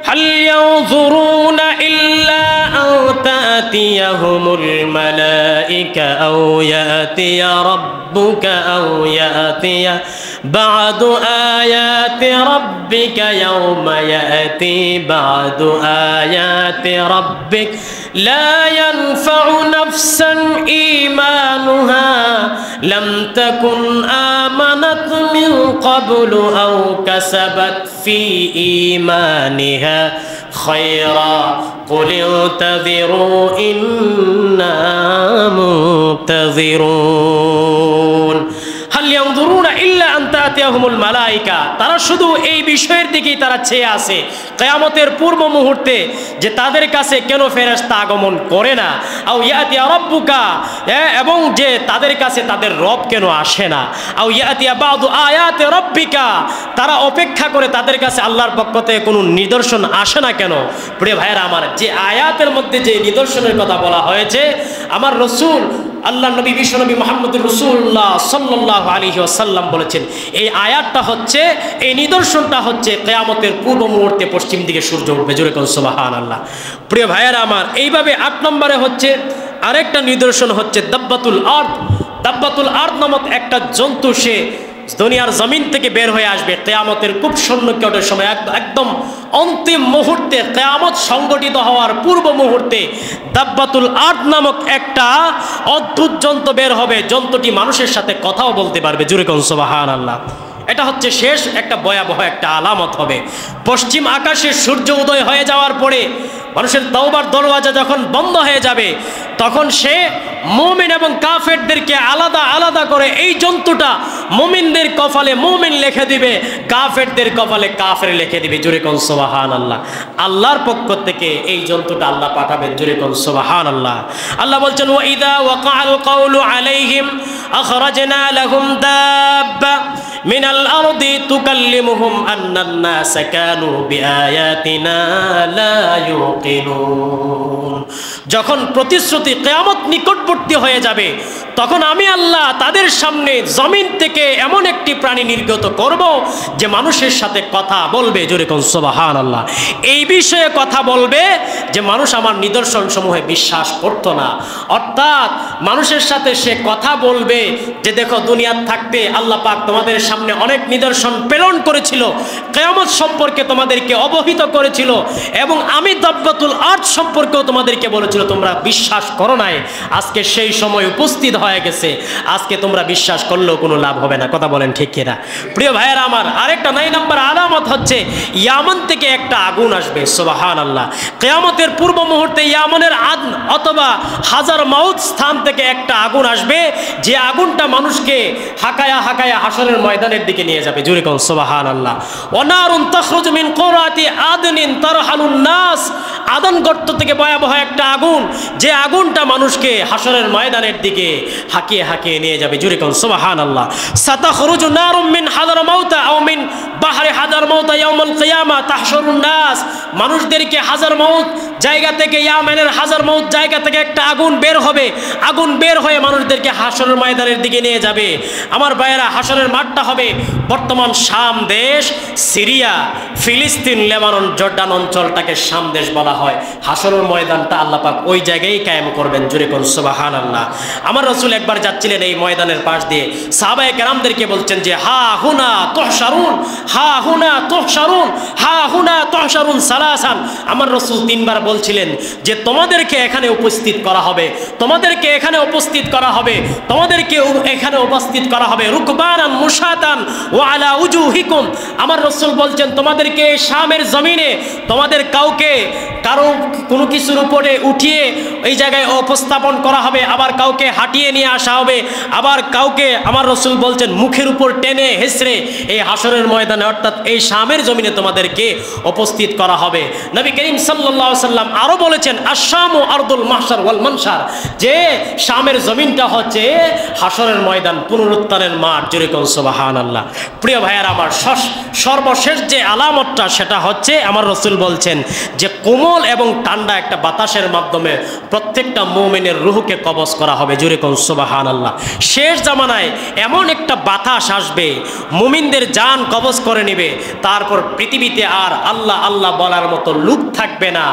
হাল ইয়ানজুরুনা ইল্লা আন তাতিয়াহুমুল মালাইকা আও ইয়াতিয়া রাব্বুকা আও ইয়াতিয়া বা'দু আয়াতি রাব্বিকা ইয়াওমা ইয়াতি বা'দু আয়াতি রাব্বিক লা ইয়ানফা'ু নাফসান ঈমানুহা লাম তাকুন আমানাত মিন ক্বাবলু আও কাসাবাত ফি ঈমানিহা خيرا قل انتظروا إنا منتظرون هل ينظرون إلا أن تأتيهم الملائكة। তারা শুধু এই বিষয়ের দিকেই তারা চেয়ে আছে কিয়ামতের পূর্ব মুহূর্তে, যে তাদের কাছে কেন ফেরেশতা আগমন করে না। আও ইয়াতিয়া রাব্বুকা, এবং যে তাদের কাছে তাদের রব কেন আসে না। আও ইয়াতিয়া বা'দু আয়াতি রাব্বিকা, তারা অপেক্ষা করে তাদের কাছে আল্লাহর পক্ষ থেকে কোনো নিদর্শন আসে না কেন। প্রিয় ভাইয়েরা আমার, যে আয়াতের মধ্যে যে নিদর্শনের কথা বলা হয়েছে, আমার রাসূল আল্লাহ নবী বিশ্বনবী মুহাম্মদুর রাসূলুল্লাহ সাল্লাল্লাহু আলাইহি ওয়াসাল্লাম বলেছেন এই আয়াতটা হচ্ছে, এই নিদর্শনটা হচ্ছে কিয়ামতের পূর্ব মুহূর্তে পশ্চিম দিকে সূর্য উঠবে। জোরে কোন সুবহানাল্লাহ। প্রিয় ভাইয়েরা আমার, এইভাবে 8 নম্বরে হচ্ছে আরেকটা নিদর্শন হচ্ছে দাব্বাতুল আরদ। দাব্বাতুল আরদ নামক একটা জন্তু সে দুনিয়ার জমিন থেকে বের হয়ে আসবে কিয়ামতের খুব সন্নিকটের সময়, একদম অন্তিম মুহূর্তে, কিয়ামত সংগঠিত হওয়ার পূর্ব মুহূর্তে দাব্বাতুল আরদ নামক একটা অদ্ভুত জন্তু বের হবে। জন্তুটি মানুষের সাথে কথাও বলতে পারবে। জোরে কোন সুবহানাল্লাহ। এটা হচ্ছে শেষ একটা ভয়াবহ একটা আলামত হবে। পশ্চিম আকাশে সূর্য উদয় হয়ে যাওয়ার পরে মানুষের তওবার দরওয়াজা যখন বন্ধ হয়ে যাবে, তখন সে মুমিন এবং কাফেরদেরকে আলাদা আলাদা করে এই জন্তুটা মুমিনদের কপালে মুমিন লিখে দিবে, কাফেরদের কপালে কাফের লিখে দিবে। জোরে কোন সুবহানাল্লাহ। আল্লাহর পক্ষ থেকে এই জন্তুটা আল্লাহ পাঠাবেন। জোরে কোন সুবহানাল্লাহ। আল্লাহ বলছেন ওয়া ইযা ওয়াকাআল কাউলু আলাইহিম আখরাজনা লাহুম দাব্বা মিনাল আরদি তুকাল্লিমুহুম আন্নান নাসা কানু বিআয়াতিনা লা ইউকিনুন। যখন প্রতিশ্রুতি কিয়ামত নিকটবর্তী হয়ে যাবে, তখন আমি আল্লাহ তাদের সামনে জমিন থেকে এমন একটি প্রাণী নির্গত করব যে মানুষের সাথে কথা বলবে। জোরে কোন সুবহানাল্লাহ। এই বিষয়ে কথা বলবে যে মানুষ আমার নিদর্শন সমূহে বিশ্বাস করতো না। অর্থাৎ মানুষের সাথে সে কথা বলবে যে দেখো দুনিয়ার থাকতে আল্লাহ পাক তোমাদের সামনে অনেক নিদর্শন প্রেরণ করেছিল, কিয়ামত সম্পর্কে তোমাদেরকে অবহিত করেছিল, এবং আমি দাব্বাতুল আরদ সম্পর্কেও তোমাদেরকে বলেছিল, তোমরা বিশ্বাস করো নাই। আজকে সেই সময় উপস্থিত হয়ে গেছে, আজকে তোমরা বিশ্বাস করলেও কোনো লাভ হবে না। কথা বলেন ঠিক কিনা? প্রিয় ভাইয়েরা আমার, আরেকটা 9 নম্বর আলামত হচ্ছে ইয়ামান থেকে একটা আগুন আসবে। সুবহানাল্লাহ। কিয়ামতের পূর্ব মুহূর্তে ইয়ামানের আদন অথবা হাজার মাউত স্থান থেকে একটা আগুন আসবে, যে আগুনটা মানুষকে হাকায়া হাকায়া হাসরের ময়দানের দিকে নিয়ে যাবে। জোরে কোন সুবহানাল্লাহ। ওয়ানারুন তাখরুজু মিন কুরাতি আদনিন তারহালুন নাস, আদন গর্ত থেকে ভয়াবহ একটা আগুন, যে আগুনটা মানুষকে হাসরের ময়দানের দিকে হাকিয়ে হাকিয়ে নিয়ে যাবে। জোরে কোন সুবহানাল্লাহ। সাতাখরুজু নারুম মিন হাদার মাউতা আও মিন বাহরে হাদার মাউতা ইয়াউমুল কিয়ামা তাহশুরুন নাস, মানুষদেরকে হাজার মাউত জায়গা থেকে, ইয়ামানের হাজার মাউত জায়গা থেকে একটা আগুন বের হবে, আগুন বের হয়ে মানুষদেরকে হাসরের ময়দানের দিকে নিয়ে যাবে। আমার ভাইয়েরা, হাসরের মাঠটা হবে বর্তমান শাম দেশ, সিরিয়া, ফিলিস্তিন, লেবানন, জর্ডান অঞ্চলটাকে শাম দেশ বলা হয়। হাসরের ময়দানটা আল্লাহ পাক ওই জায়গায় কায়েম করবেন। জোরে কোন সুবহানাল্লাহ। আমার রাসূল একবার যাচ্ছিলেন এই ময়দানের পাশ দিয়ে, সাহাবায়ে কেরামদেরকে বলছেন যে হা হুনা তুহশারুন, হা হুনা তুহশারুন, হা হুনা তুহশারুন সালাসান। আমার রাসূল 3 বার বলছিলেন যে তোমাদেরকে এখানে উপস্থিত করা হবে, তোমাদেরকে এখানে উপস্থিত করা হবে, তোমাদেরকে এখানে উপস্থিত করা হবে। রুকবানান মুশাতান ওয়া আলা উজুহিকুম, আমার রাসূল বলছেন তোমাদেরকে শামের জমিনে তোমাদের কাউকে কারো কোনো কিছুর উপরে উঠিয়ে এই জায়গায় উপস্থাপন করা হবে, আবার কাউকে হাঁটিয়ে নিয়ে আসা হবে, আবার কাউকে আমার রাসূল বলছেন মুখের উপর টেনে হেসড়ে এই হাসরের ময়দানে অর্থাৎ এই শামের জমিনে তোমাদেরকে উপস্থিত করা হবে। নবী করিম সাল্লাল্লাহু আলাইহি সাল্লাম আরো বলেছেন আশ-শামু আরদুল মাহশার ওয়াল মানশার, যে শামের জমিনটা হচ্ছে হাসরের ময়দান, পুনরুত্থানের মাঠ। জোরে কোন সুবহানাল্লাহ। প্রিয় ভাইয়ারা আমার, সর্বশেষ যে আলামতটা সেটা হচ্ছে আমার রাসূল বলছেন যে কোমল এবং ঠান্ডা একটা বাতাসের মাধ্যমে প্রত্যেকটা মুমিনের রূহকে কবজ করা হবে। জোরে কোন সুবহানাল্লাহ। শেষ জামানায় এমন একটা বাতাস আসবে, মুমিনদের জান কবজ করে নেবে, তারপর পৃথিবীতে আর আল্লাহ আল্লাহ বলার মতো লোক থাকবে না,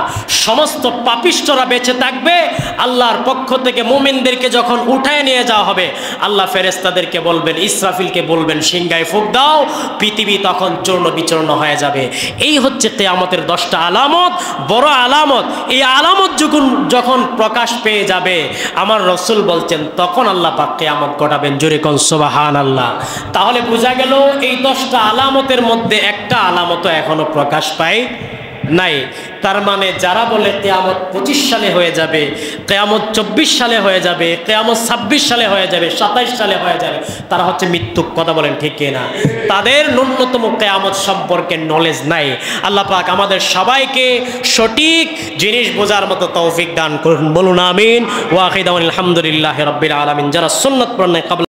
সমস্ত পাপিষ্ঠরা বেঁচে থাকবে। আল্লাহর পক্ষ থেকে মুমিনদেরকে যখন উঠায় নিয়ে যাওয়া হবে, আল্লাহ ফেরেশতাদেরকে বলবেন, ইসরাফিলকে বলবেন সিংহায় ফুঁক দাও, পৃথিবী তখন চূর্ণ বিচূর্ণ হয়ে যাবে। এই হচ্ছে কিয়ামতের 10টা আলামত, বড় আলামত। এই আলামত যখন প্রকাশ পেয়ে যাবে, আমার রাসূল বলছেন তখন আল্লাহ পাক কিয়ামত ঘটাবেন। জোরে কোন সুবহানাল্লাহ। তাহলে বোঝা গেল এই 10টা আলামতের মধ্যে একটা আলামতও এখনো প্রকাশ পায় নাই। তার মানে যারা বলে কিয়ামত 25 সালে হয়ে যাবে, কিয়ামত 24 সালে হয়ে যাবে, কিয়ামত 26 সালে হয়ে যাবে, 27 সালে হয়ে যাবে, তারা হচ্ছে মিথ্যুক। কথা বলেন ঠিক কিনা? তাদের ন্যূনতম কিয়ামত সম্পর্কে নলেজ নাই। আল্লাহ পাক আমাদের সবাইকে সঠিক জিনিস বোঝার মতো তৌফিক দান করুন। বলুন আমিন। ওয়া আখিরু দাওয়ানা আলহামদুলিল্লাহি রাব্বিল আলামিন। যারা সুন্নাত পড়েন